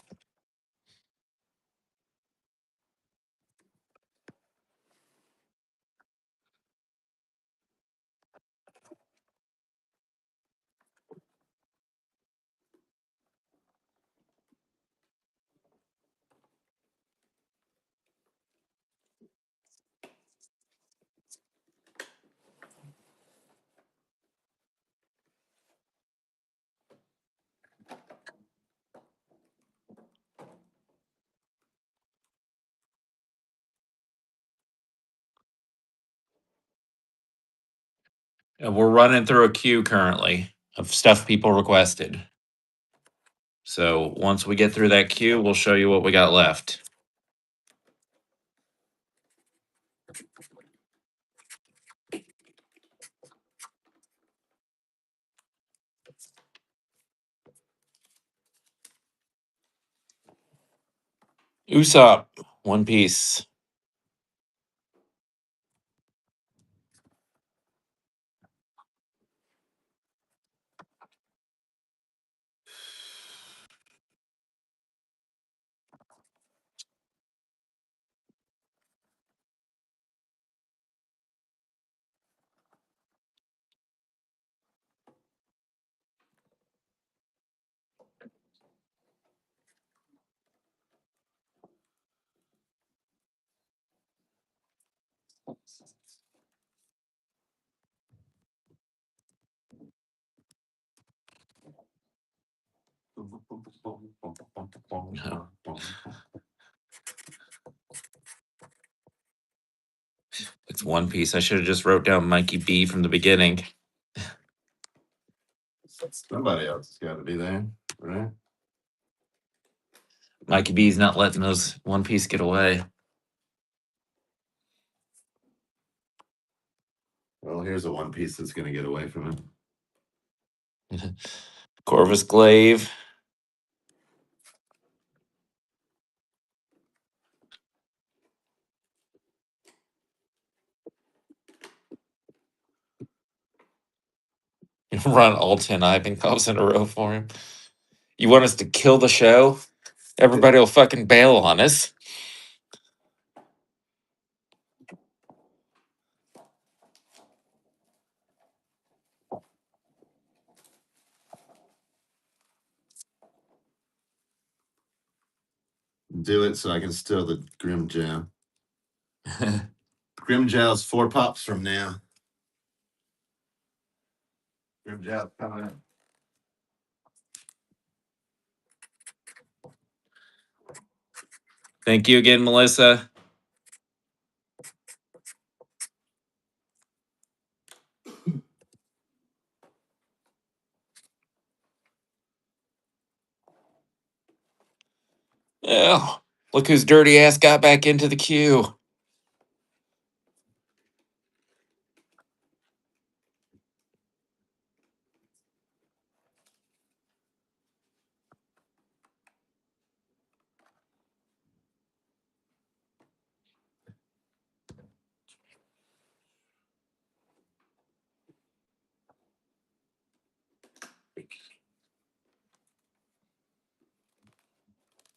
We're running through a queue currently of stuff people requested. So once we get through that queue, we'll show you what we got left. Usopp, One Piece. It's One Piece. I should have just wrote down Mikey B from the beginning. Somebody else has got to be there, right? Mikey B's not letting those One Piece get away. Well, Well, here's a one piece that's gonna get away from him. Corvus Glaive. Run all 10 Ivankovs in a row for him. You want us to kill the show? Everybody will fucking bail on us. Do it so I can steal the Grimjow. Grimjow's 4 pops from now. Grimjow coming up. Thank you again, Melissa. Oh, look whose dirty ass got back into the queue.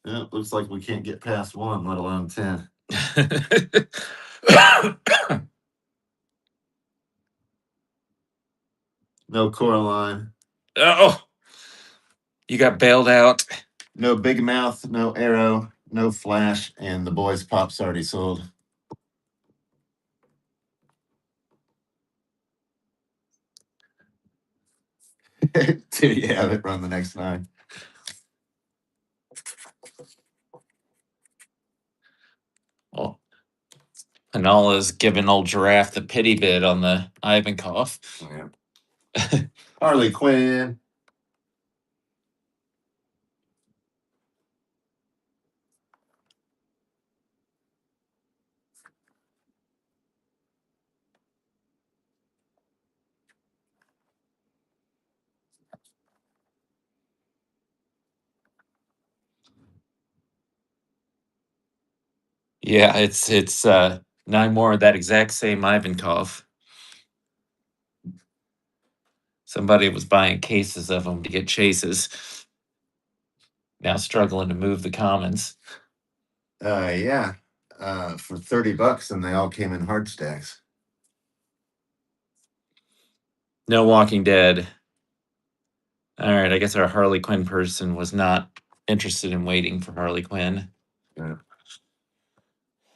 Yeah, looks like we can't get past 1, let alone 10. No Coraline. Oh, you got bailed out. No Big Mouth, no Arrow, no Flash, and the boys' pops already sold. Dude, you have it run the next 9. Well, Hanala's giving old Giraffe the pity bid on the Ivankov. Yeah. Harley Quinn. Yeah, it's 9 more of that exact same Ivankov. Somebody was buying cases of them to get chases. Now struggling to move the commons. Yeah. For $30, and they all came in hard stacks. No Walking Dead. All right, I guess our Harley Quinn person was not interested in waiting for Harley Quinn. Yeah.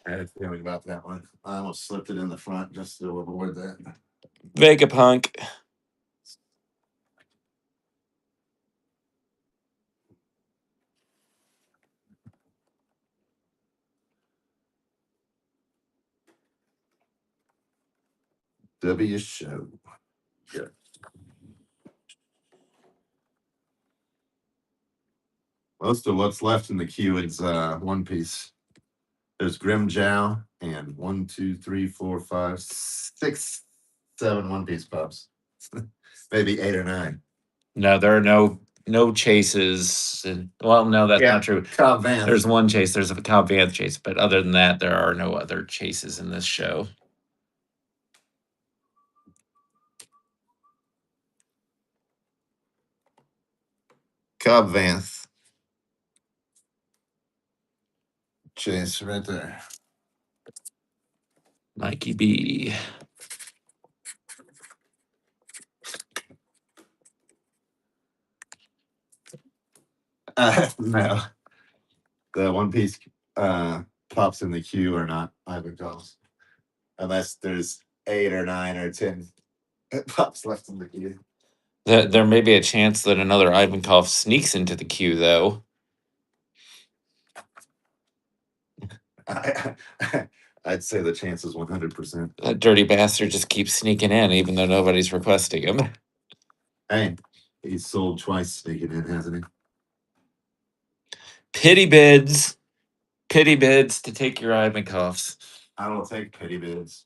I had a feeling about that one. I almost slipped it in the front just to avoid that. Vegapunk. W show. Yeah. Most of what's left in the queue is one piece. There's Grimjow and 1, 2, 3, 4, 5, 6, 7 one piece pups. Maybe 8 or 9. No, there are no chases. Well, no, that's not true. Cobb Vanth. There's one chase. There's a Cobb Vanth chase, but other than that, there are no other chases in this show. Cobb Vanth. Chase right there. Mikey B. No. The one piece pops in the queue or not Ivankovs. Unless there's 8 or 9 or 10 pops left in the queue. There may be a chance that another Ivankov sneaks into the queue, though. I'd say the chance is 100%. That dirty bastard just keeps sneaking in, even though nobody's requesting him. Hey, he's sold twice sneaking in, hasn't he? Pity bids. Pity bids to take your Ivankovs. I don't take pity bids.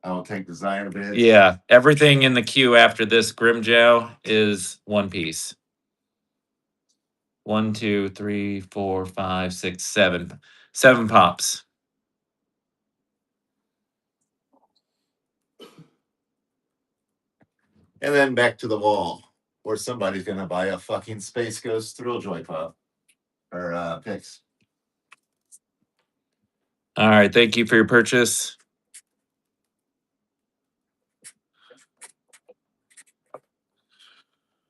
I will take Desire bids. Yeah, everything in the queue after this Grimjow is one piece. 1, 2, 3, 4, 5, 6, 7. 7 pops. And then back to the wall, where somebody's gonna buy a fucking Space Ghost Thrill Joy pop or picks. All right, thank you for your purchase.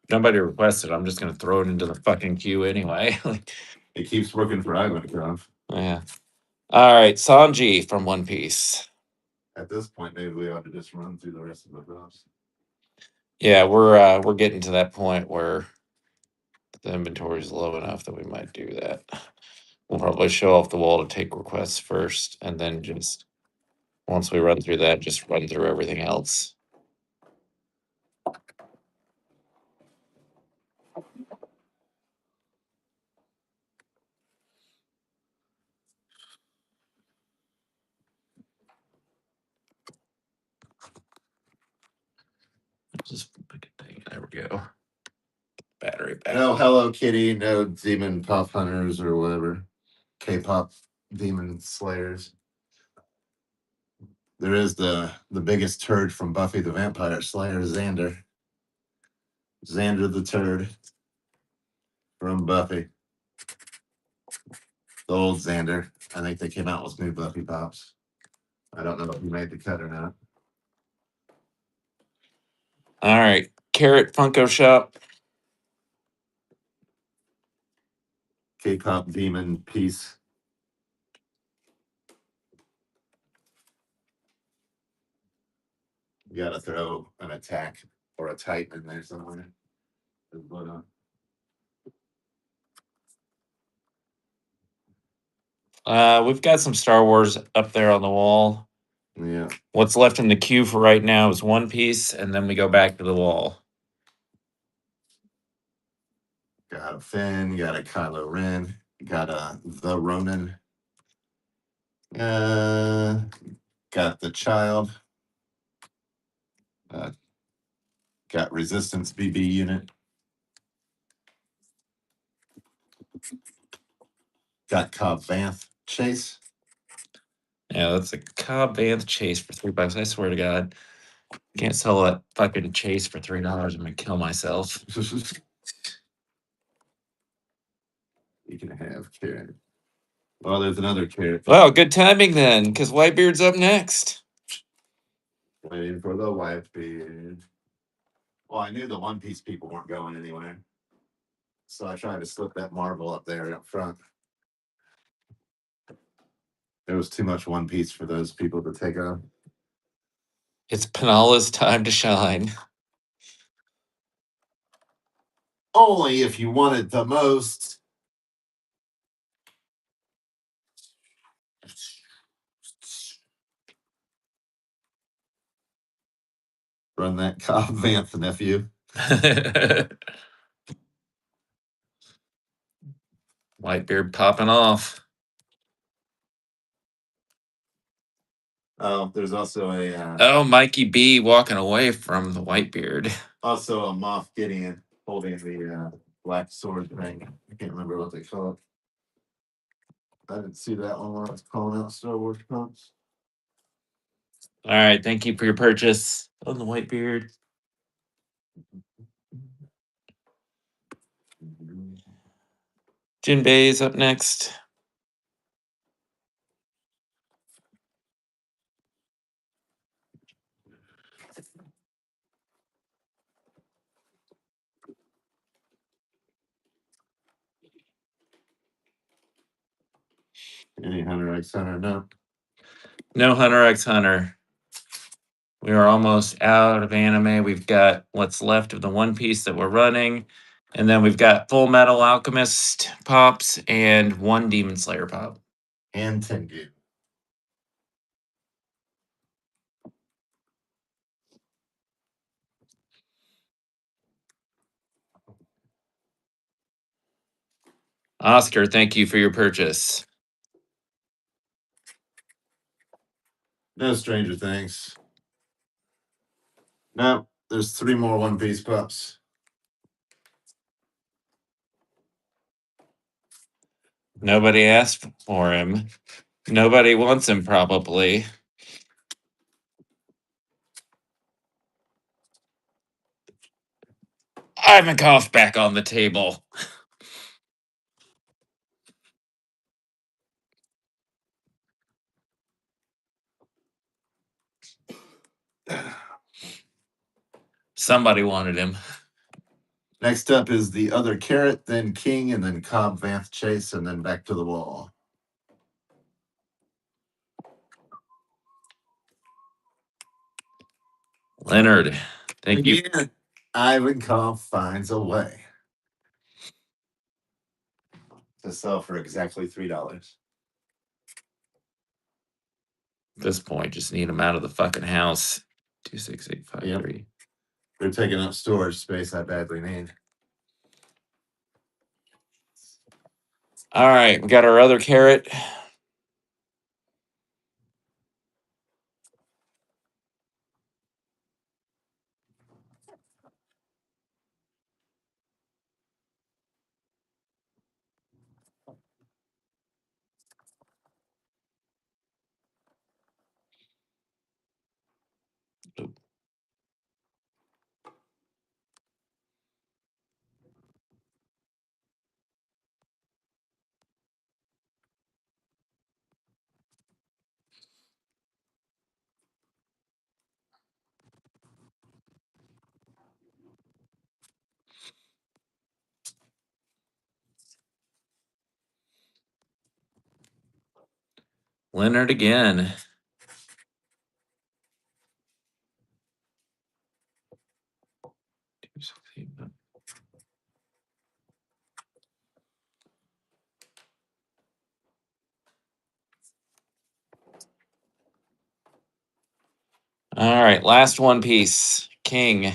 Nobody requested. I'm just gonna throw it into the fucking queue anyway. Like, It keeps working for Ivankov. yeah. All right, Sanji from One Piece. At this point, maybe we ought to just run through the rest of the drops. Yeah, we're getting to that point where the inventory is low enough that we might do that. We'll probably show off the wall to take requests first, and then just once we run through that, just run through everything else. Just pick a thing. There we go. Battery back. No Hello Kitty, no Demon Pop Hunters or whatever. K-pop Demon Slayers. There is the biggest turd from Buffy the Vampire Slayer, Xander. Xander the turd from Buffy. The old Xander. I think they came out with new Buffy pops. I don't know if you made the cut or not. All right, Carrot Funko Shop. K-pop Demon piece. You gotta throw an attack or a Titan in there somewhere. But, We've got some Star Wars up there on the wall. yeah. What's left in the queue for right now is One Piece, and then we go back to the wall. Got a Finn, got a Kylo Ren, got a the Ronin. Got the Child. Got Resistance BB unit. Got Cobb Vanth Chase. Yeah, that's a Cobb Vanth Chase for $3. I swear to God, can't sell that fucking Chase for $3. I'm gonna kill myself. You can have carrot. Well, there's another carrot. Well, good timing then, because Whitebeard's up next. Waiting for the Whitebeard. Well, I knew the One Piece people weren't going anywhere. So I tried to slip that Marvel up there up front. There was too much One Piece for those people to take on. It's Penala's time to shine. Only if you wanted the most. Run that Cobb Vanth, nephew. Whitebeard popping off. Oh, there's also a Oh, Mikey B walking away from the Whitebeard. also a Moff Gideon holding the black sword thing. I can't remember what they call it. I didn't see that one when I was calling out Star Wars pumps. All right, thank you for your purchase on the Whitebeard. Jinbei's up next. Any Hunter X Hunter? No. No Hunter X Hunter. We are almost out of anime. We've got what's left of the One Piece that we're running. And then we've got Full Metal Alchemist pops and one Demon Slayer pop. And Tengu. Oscar, thank you for your purchase. No Stranger Things. No, there's 3 more One Piece pups. Nobody asked for him. Nobody wants him, probably. Ivankov back on the table. Somebody wanted him. Next up is the other carrot, then king, and then Cobb Vanth Chase, and then back to the wall. Leonard, thank you. Again, Ivankov finds a way to sell for exactly $3. At this point, just need him out of the fucking house. 26853. They're taking up storage space I badly need. All right, we got our other carrot. Leonard again. All right, last One Piece. King.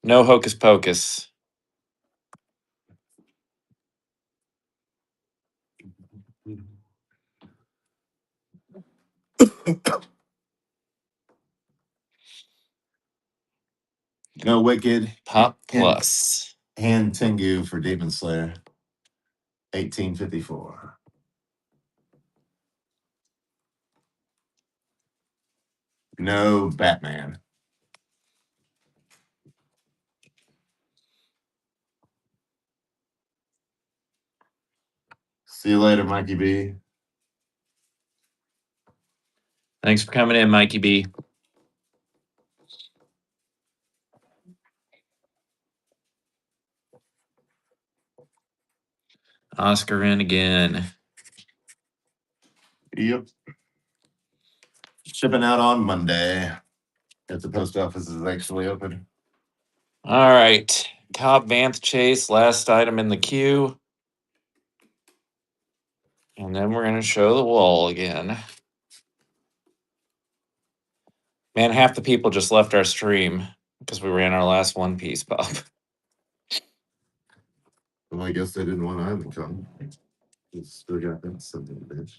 No hocus pocus. No Wicked. Pop plus. Han Tengu for Demon Slayer. 1854. No Batman. See you later, Mikey B. Thanks for coming in, Mikey B. Oscar in again. Yep. Shipping out on Monday. If the post office is actually open. All right. Cobb Vanth Chase, last item in the queue. And then we're going to show the wall again. Man, half the people just left our stream because we ran our last One Piece pop. Well, I guess they didn't want Ivan come. Still got that something, bitch.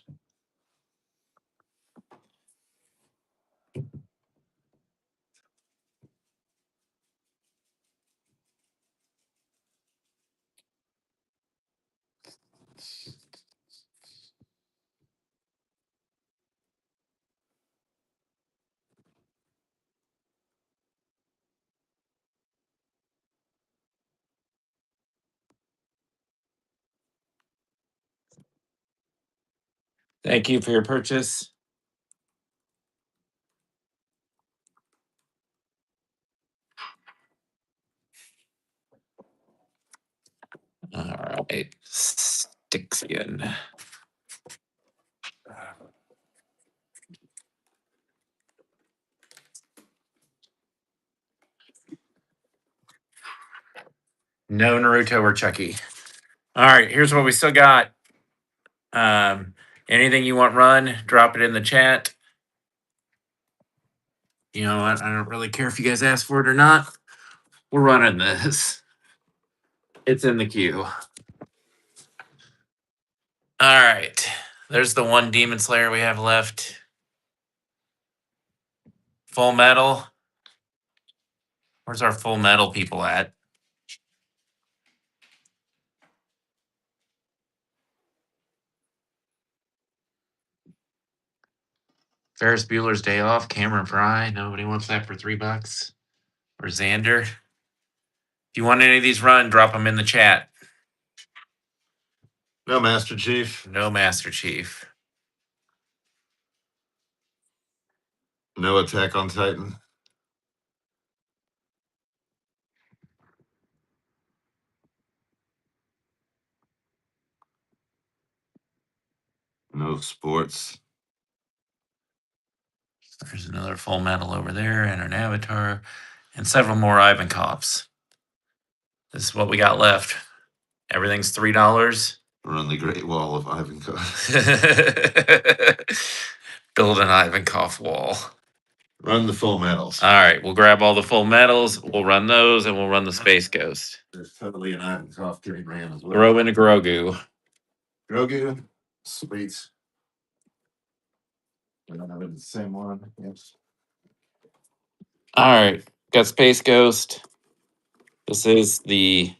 Thank you for your purchase. All right. Stixian. No Naruto or Chucky. All right, here's what we still got. Anything you want run, drop it in the chat. You know what? I don't really care if you guys ask for it or not. We're running this. It's in the queue. All right. There's the one Demon Slayer we have left. Full Metal. Where's our Full Metal people at? Ferris Bueller's Day Off, Cameron Fry. Nobody wants that for $3. Or Xander. If you want any of these run, drop them in the chat. No, Master Chief. No Master Chief. No Attack on Titan. No sports. There's another Full Metal over there, and an Avatar, and several more Ivankovs. This is what we got left. Everything's $3. Run the Great Wall of Ivanhoe. Build an Ivankov wall. Run the Full Metals. All right, we'll grab all the Full Metals. We'll run those, and we'll run the Space Ghost. There's totally an Ivanhoe getting ran as well. Throw in a Grogu. Grogu. Sweet. I don't know if it's the same one. Yes. All right, got Space Ghost. This is the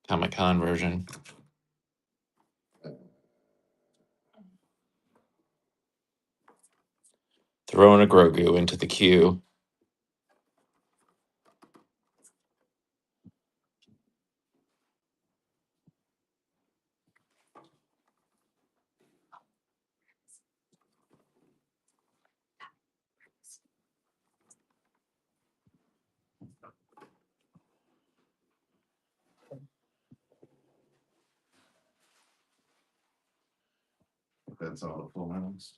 Comic-Con version. Throwing a Grogu into the queue. That's all the Full Metals.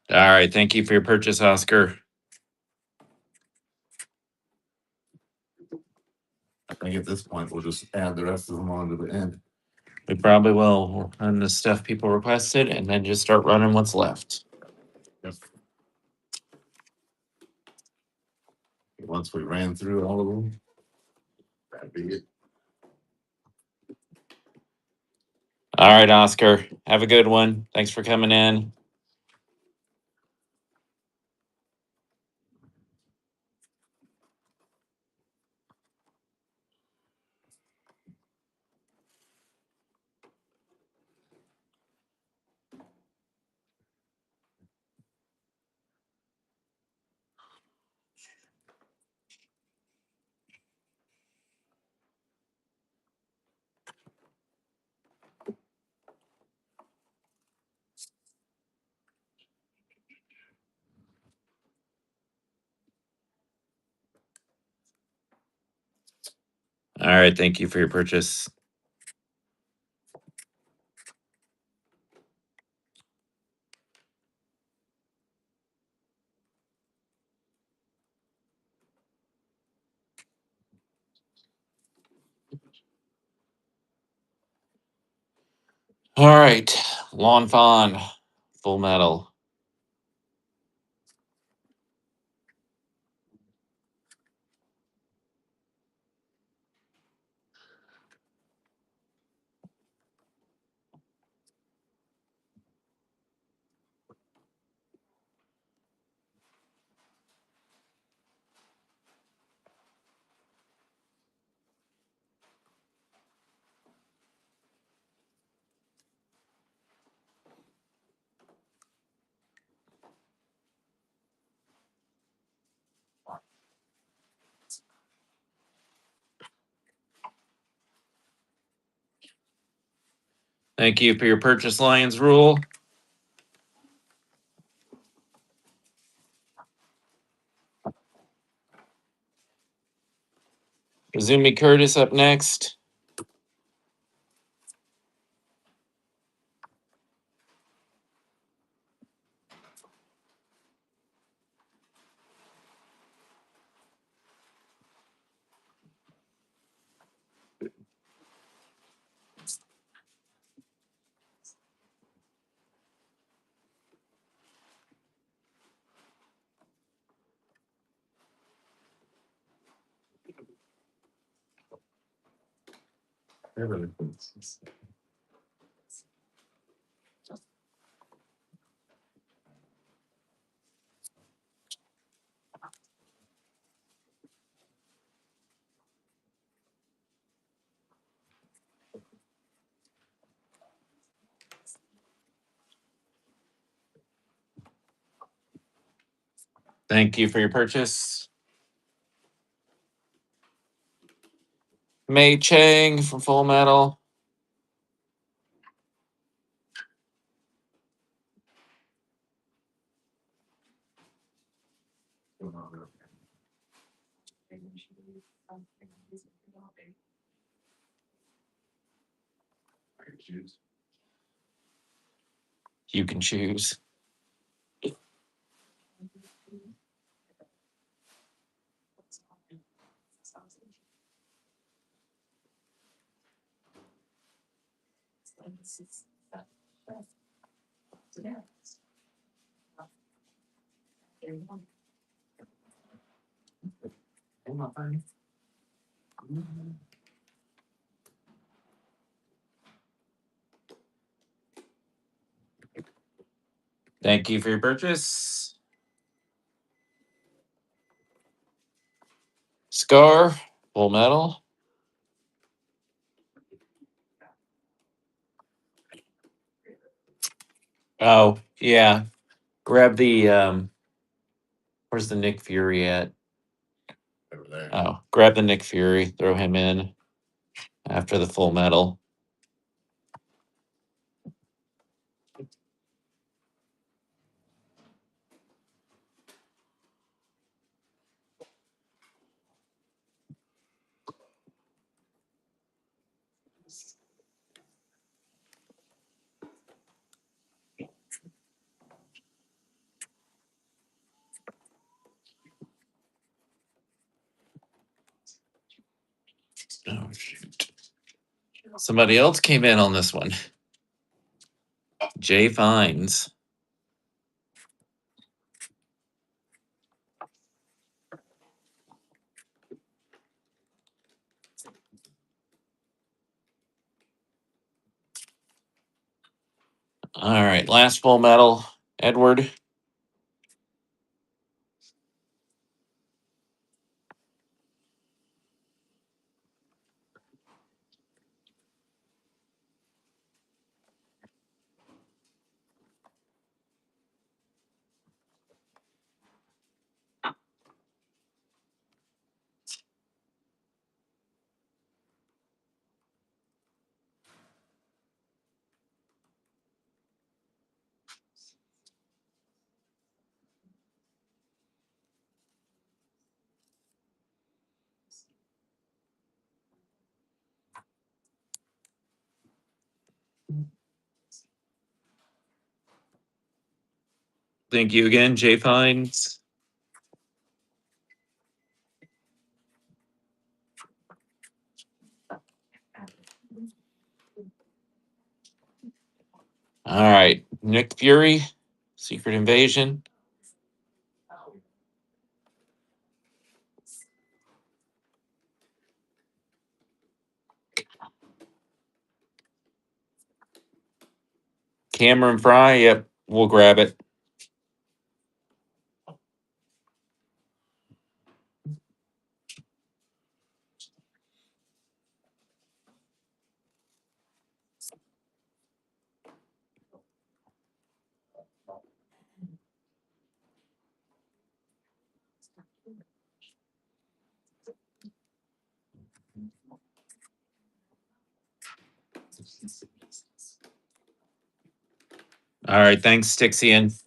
All right, thank you for your purchase, Oscar. I think at this point we'll just add the rest of them on to the end. We probably will. We'll run the stuff people requested and then just start running what's left. Yep. Once we ran through all of them, that'd be it. All right, Oscar. Have a good one. Thanks for coming in. All right, thank you for your purchase. All right, Lon Fawn, Full Metal. Thank you for your purchase, Lions Rule. Izumi Curtis up next. Thank you for your purchase. Mei Chang from Full Metal. You can choose. Thank you for your purchase. Scar, Full Metal. Oh, yeah. Grab the where's the Nick Fury at? Over there. Oh, grab the Nick Fury, throw him in after the Full Metal. Oh shoot. Somebody else came in on this one. Jay Fines. All right, last Full Metal, Edward. Thank you again, Jay Fines. All right, Nick Fury, Secret Invasion. Cameron Fry, yep, we'll grab it. All right, thanks, Stixian.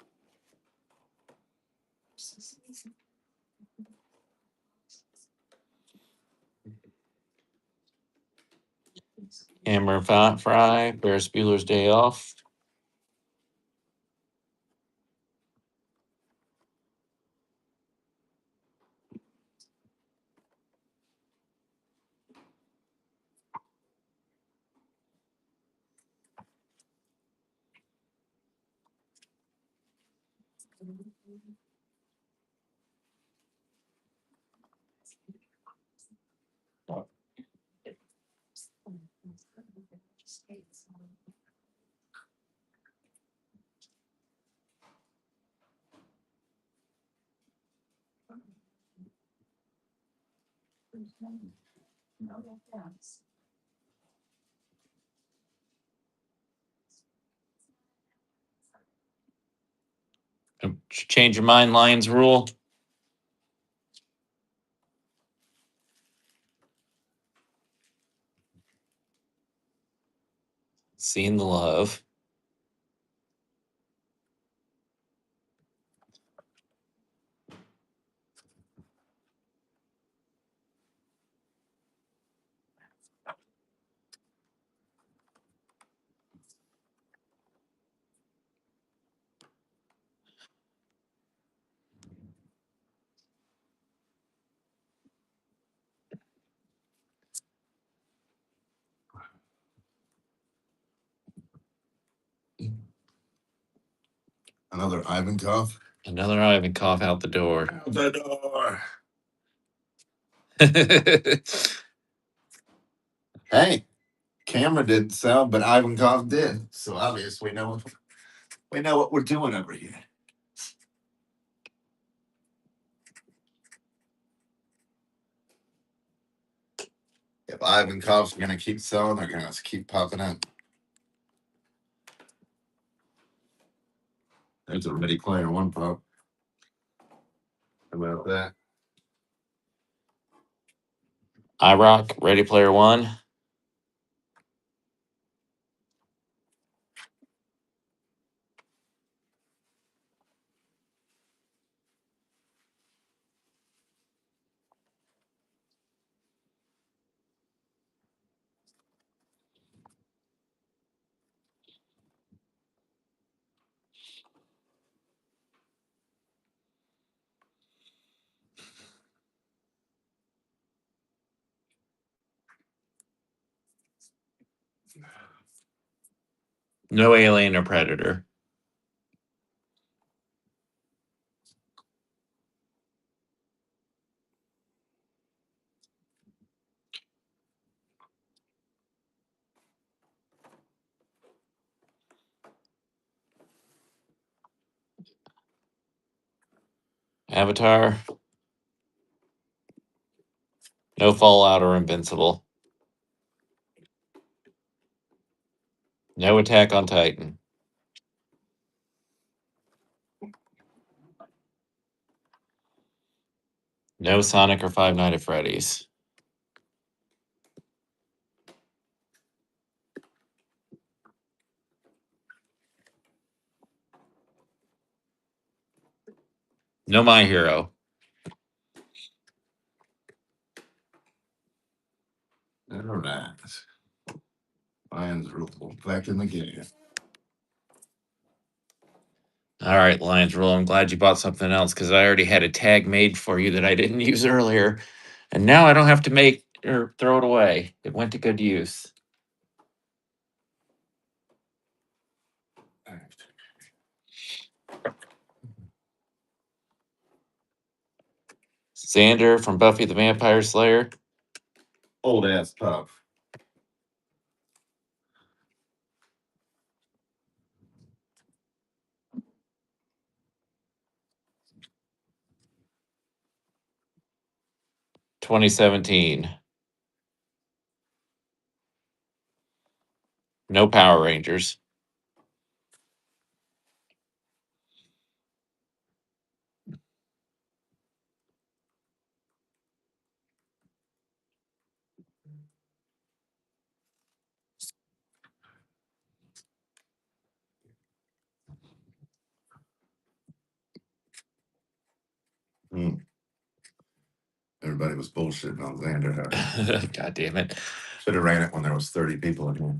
Cameron Fry, Ferris Bueller's Day Off. Change your mind, Lions rule. Seeing the love. Another Ivankov. Another Ivankov out the door. Out the door. Hey, camera didn't sell, but Ivankov did. So obviously we know what we're doing over here. If Ivankov's gonna keep selling, they're gonna keep popping up. There's a Ready Player One pop. How about that? IROC, Ready Player One. No Alien or Predator. Avatar. No Fallout or Invincible. No Attack on Titan. No Sonic or Five Nights at Freddy's. No My Hero. All right. Lions rule back in the game. All right, Lions rule. I'm glad you bought something else because I already had a tag made for you that I didn't use earlier. And now I don't have to make or throw it away. It went to good use. Xander from Buffy the Vampire Slayer. Old ass pup. $2017. No Power Rangers. Hmm. Everybody was bullshitting on Xander. Huh? God damn it. Should have ran it when there was 30 people in here.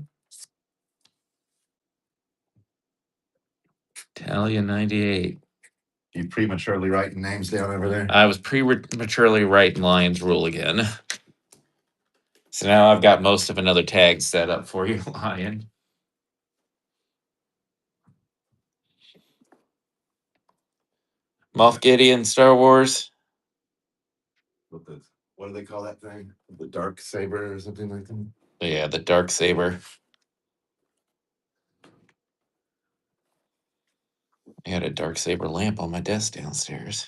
Talia 98. You prematurely writing names down over there? I was prematurely writing Lions rule again. So now I've got most of another tag set up for you, Lion. Moff Gideon, Star Wars. What do they call that thing? The dark saber or something like that? Yeah, the Dark Saber. I had a Dark Saber lamp on my desk downstairs.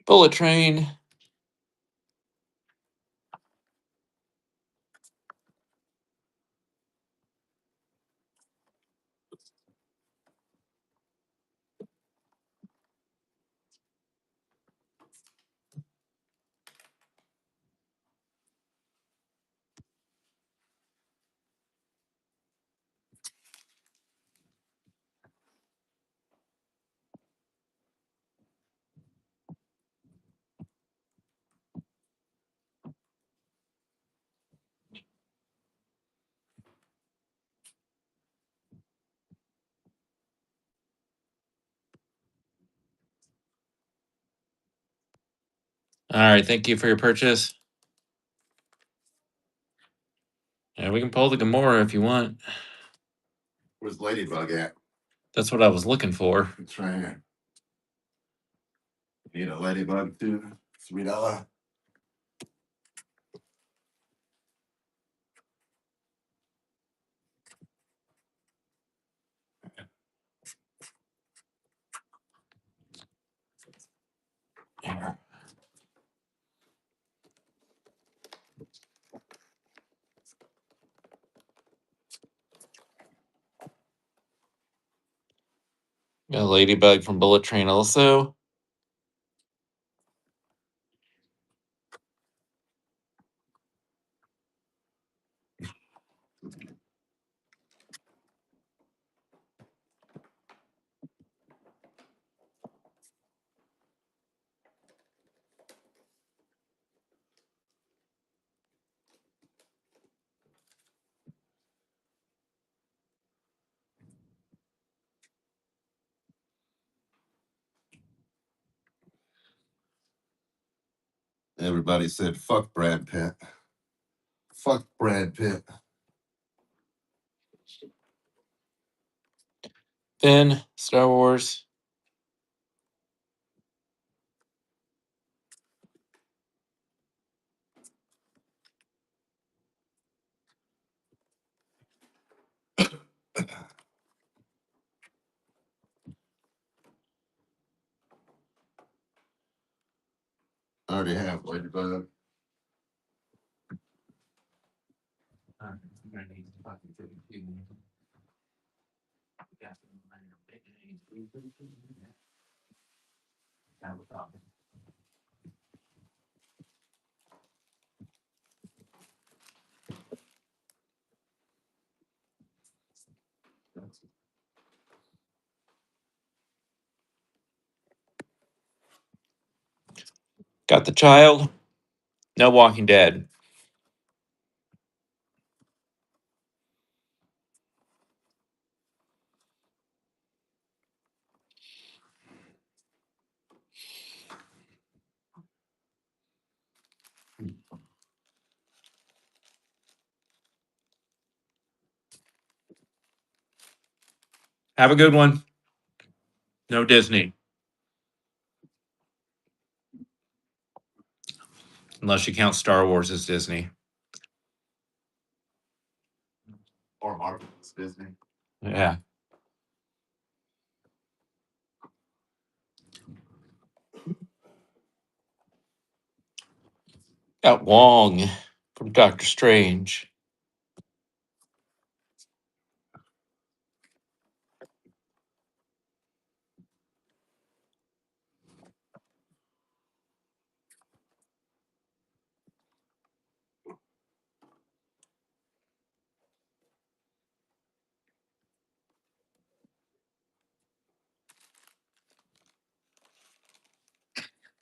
Bullet Train. All right, thank you for your purchase. Yeah, we can pull the Gamora if you want. Where's Ladybug at? That's what I was looking for. It's right here. Need a Ladybug too. $3. Here. Got a Ladybug from Bullet Train also. Everybody said, fuck Brad Pitt. Fuck Brad Pitt. Then Star Wars. I already have Ladybug. Got the child. No Walking Dead. Have a good one. No Disney. Unless you count Star Wars as Disney. Or Marvel. It's Disney. Yeah. Got Wong from Doctor Strange.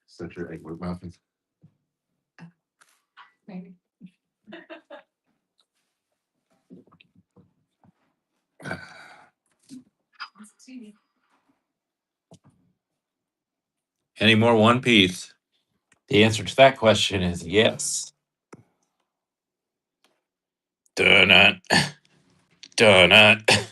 Set your egg with muffins. Maybe. Any more One Piece? The answer to that question is yes. Donut. Donut.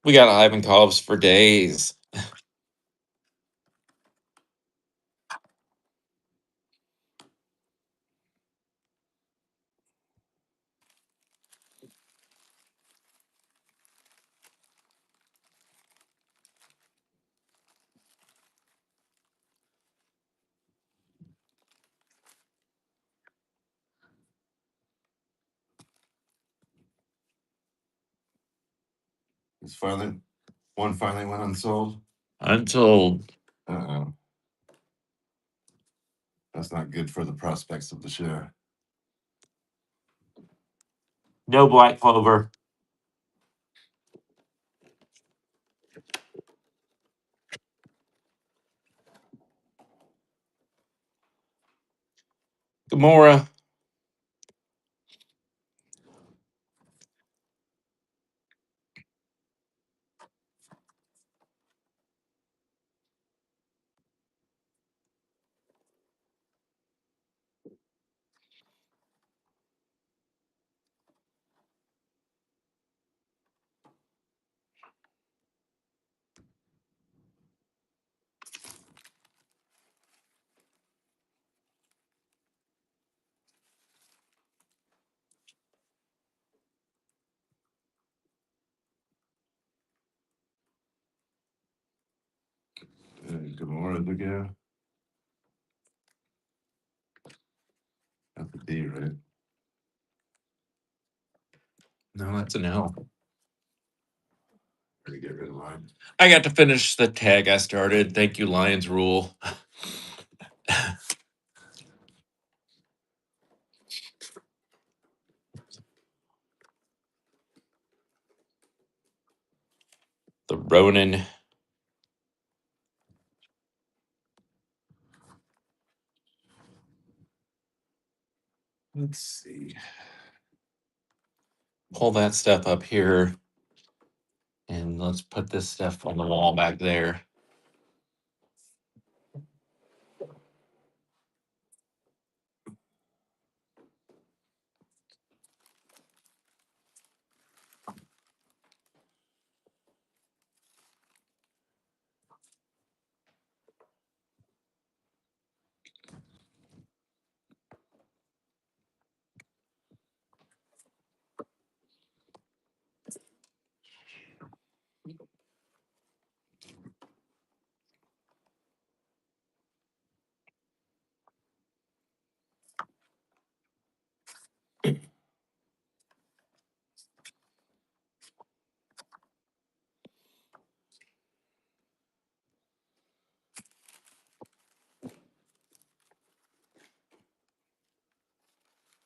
We got Ivankovs for days. One finally went unsold. Untold. Uh-oh. That's not good for the prospects of the share. No black clover. Gamora. Gamora the guy. That's the D, right? No, that's an L. Pretty get rid of mine. I got to finish the tag I started. Thank you, Lions Rule. The Ronin. Let's see. Pull that stuff up here. And let's put this stuff on the wall back there.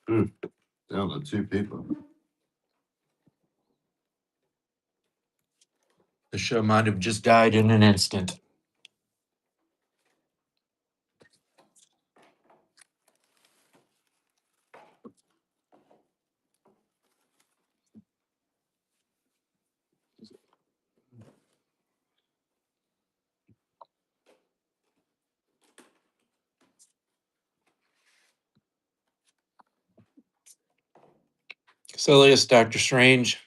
Down to two people. The show might have just died in an instant. Caecilius, Doctor Strange.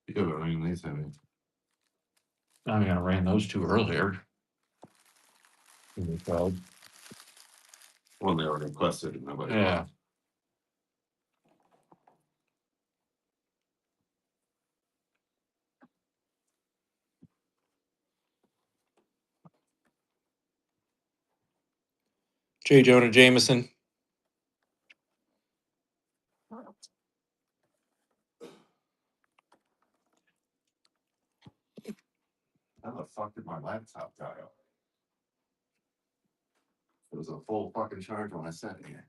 You haven't ran these, have you? I mean, I ran those two earlier. Well, they were requested and nobody. Yeah. J. Jonah Jameson. How the fuck did my laptop die off? It was a full fucking charge when I sent it here.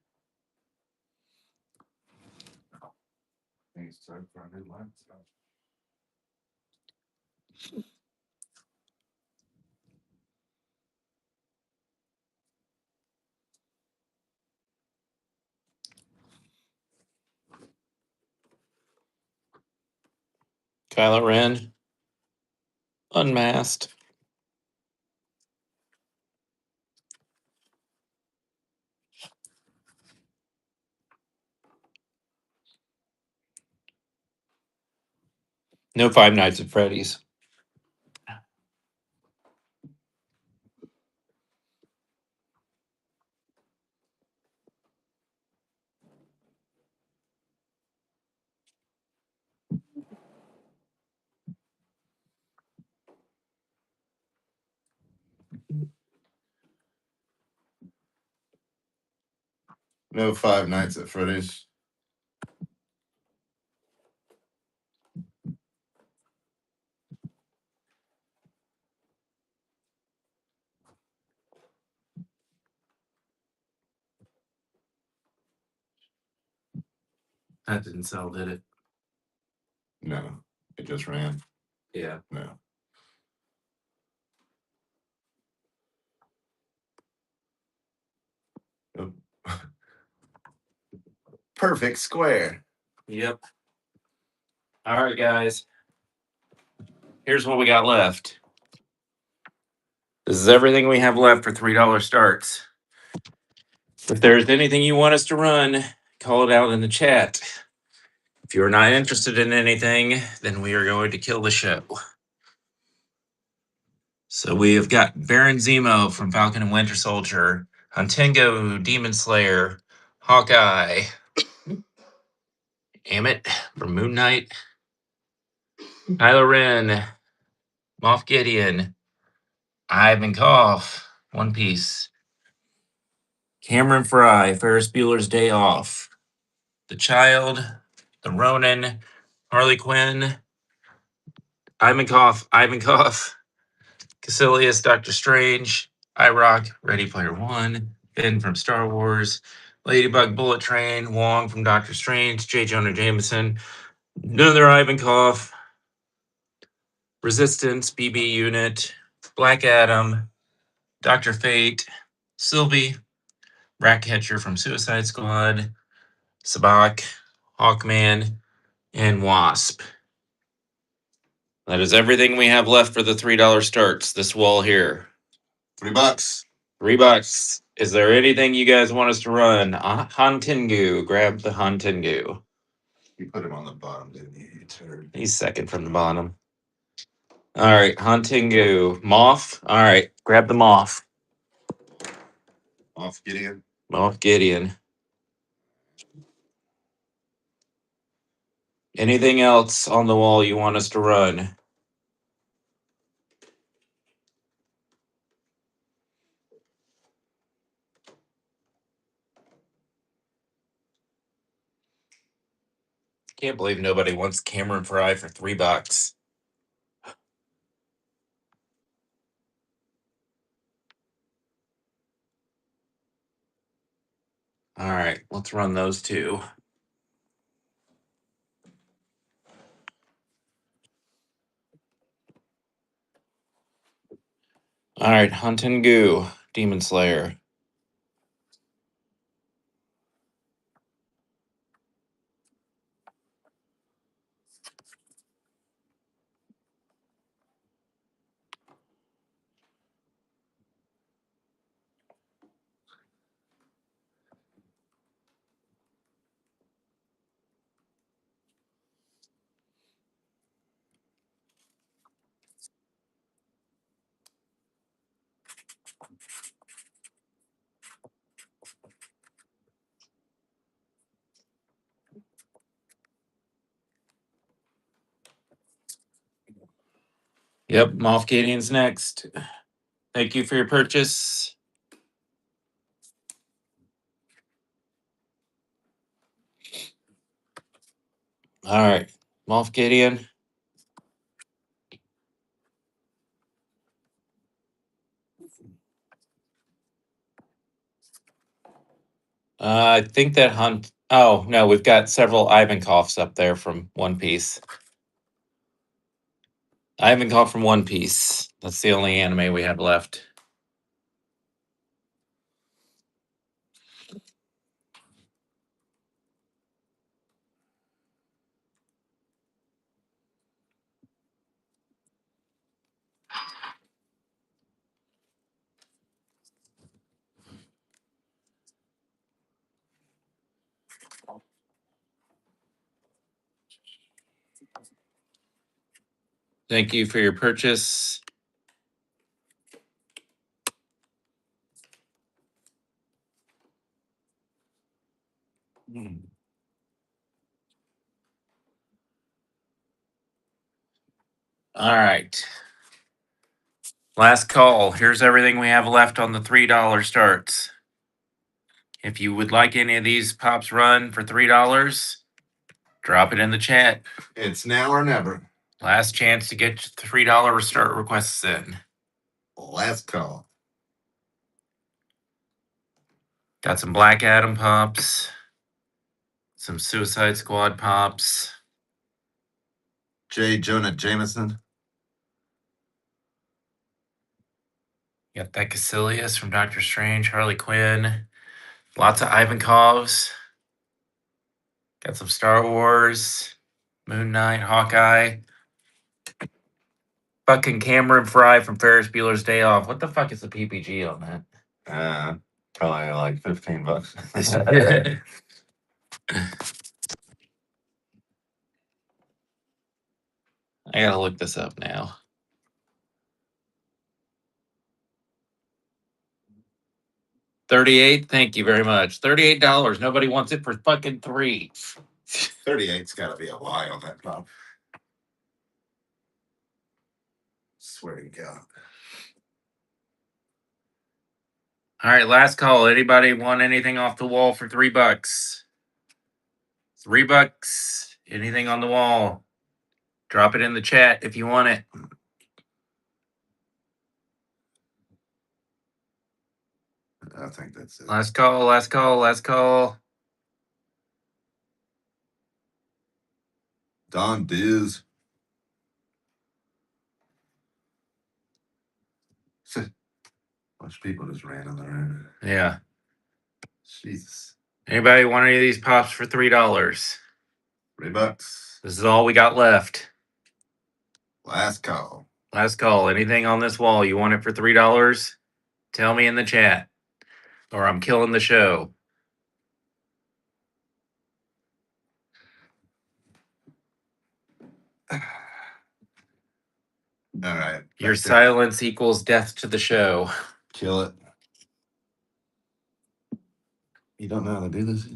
Thanks, sir, for a new laptop. Kylo Ren. Unmasked. No Five Nights at Freddy's. No Five Nights at Freddy's. That didn't sell, did it? No, it just ran. Yeah. No. Oh. Perfect square. Yep. All right, guys. Here's what we got left. This is everything we have left for $3 starts. If there's anything you want us to run, call it out in the chat. If you're not interested in anything, then we are going to kill the show. So we have got Baron Zemo from Falcon and Winter Soldier, Huntingo, Demon Slayer, Hawkeye, Amit from Moon Knight, Kylo Ren, Moff Gideon, Ivan Koff, One Piece, Cameron Fry, Ferris Bueller's Day Off, The Child, The Ronin, Harley Quinn, Ivan Koff, Caecilius, Doctor Strange, iRock, Ready Player One, Finn from Star Wars, Ladybug, Bullet Train, Wong from Doctor Strange, J. Jonah Jameson, another Ivan Koff, Resistance, BB Unit, Black Adam, Dr. Fate, Sylvie, Ratcatcher from Suicide Squad, Sabak, Hawkman, and Wasp. That is everything we have left for the $3 starts. This wall here. $3. $3. Is there anything you guys want us to run? Hantengu. Grab the Hantengu. You put him on the bottom, didn't you? You turd. He's second from the bottom. All right, Hantengu. Moth. All right, grab the Moth. Off Gideon. Moth Gideon. Anything else on the wall you want us to run? Can't believe nobody wants Cameron Fry for $3. All right, let's run those two. All right, Hantengu, Demon Slayer. Yep, Moff Gideon's next. Thank you for your purchase. All right, Moff Gideon. I think that Hunt. Oh no, we've got several Ivankoffs up there from One Piece. Ivankov from One Piece. That's the only anime we have left. Thank you for your purchase. All right. Last call. Here's everything we have left on the $3 starts. If you would like any of these pops run for $3, drop it in the chat. It's now or never. Last chance to get $3 start requests in. Last call. Got some Black Adam pops, some Suicide Squad pops. J. Jonah Jameson. Got that Caecilius from Doctor Strange, Harley Quinn. Lots of Ivankovs. Got some Star Wars, Moon Knight, Hawkeye. Fucking Cameron Fry from Ferris Bueller's Day Off. What the fuck is the PPG on that? Probably like $15. I gotta look this up now. $38. Thank you very much. $38. Nobody wants it for fucking $3. 38's got to be a lie on that pop. Swear to God. All right, last call. Anybody want anything off the wall for $3? $3. Anything on the wall? Drop it in the chat if you want it. I think that's it. Last call, last call, last call. Don Diz. Bunch of people just ran in the room. Yeah. Jesus. Anybody want any of these pops for $3? $3. This is all we got left. Last call. Last call. Anything on this wall you want it for $3? Tell me in the chat, or I'm killing the show. All right. Your silence equals death to the show. Kill it. You don't know how to do this?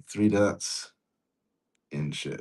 3 dots. In show.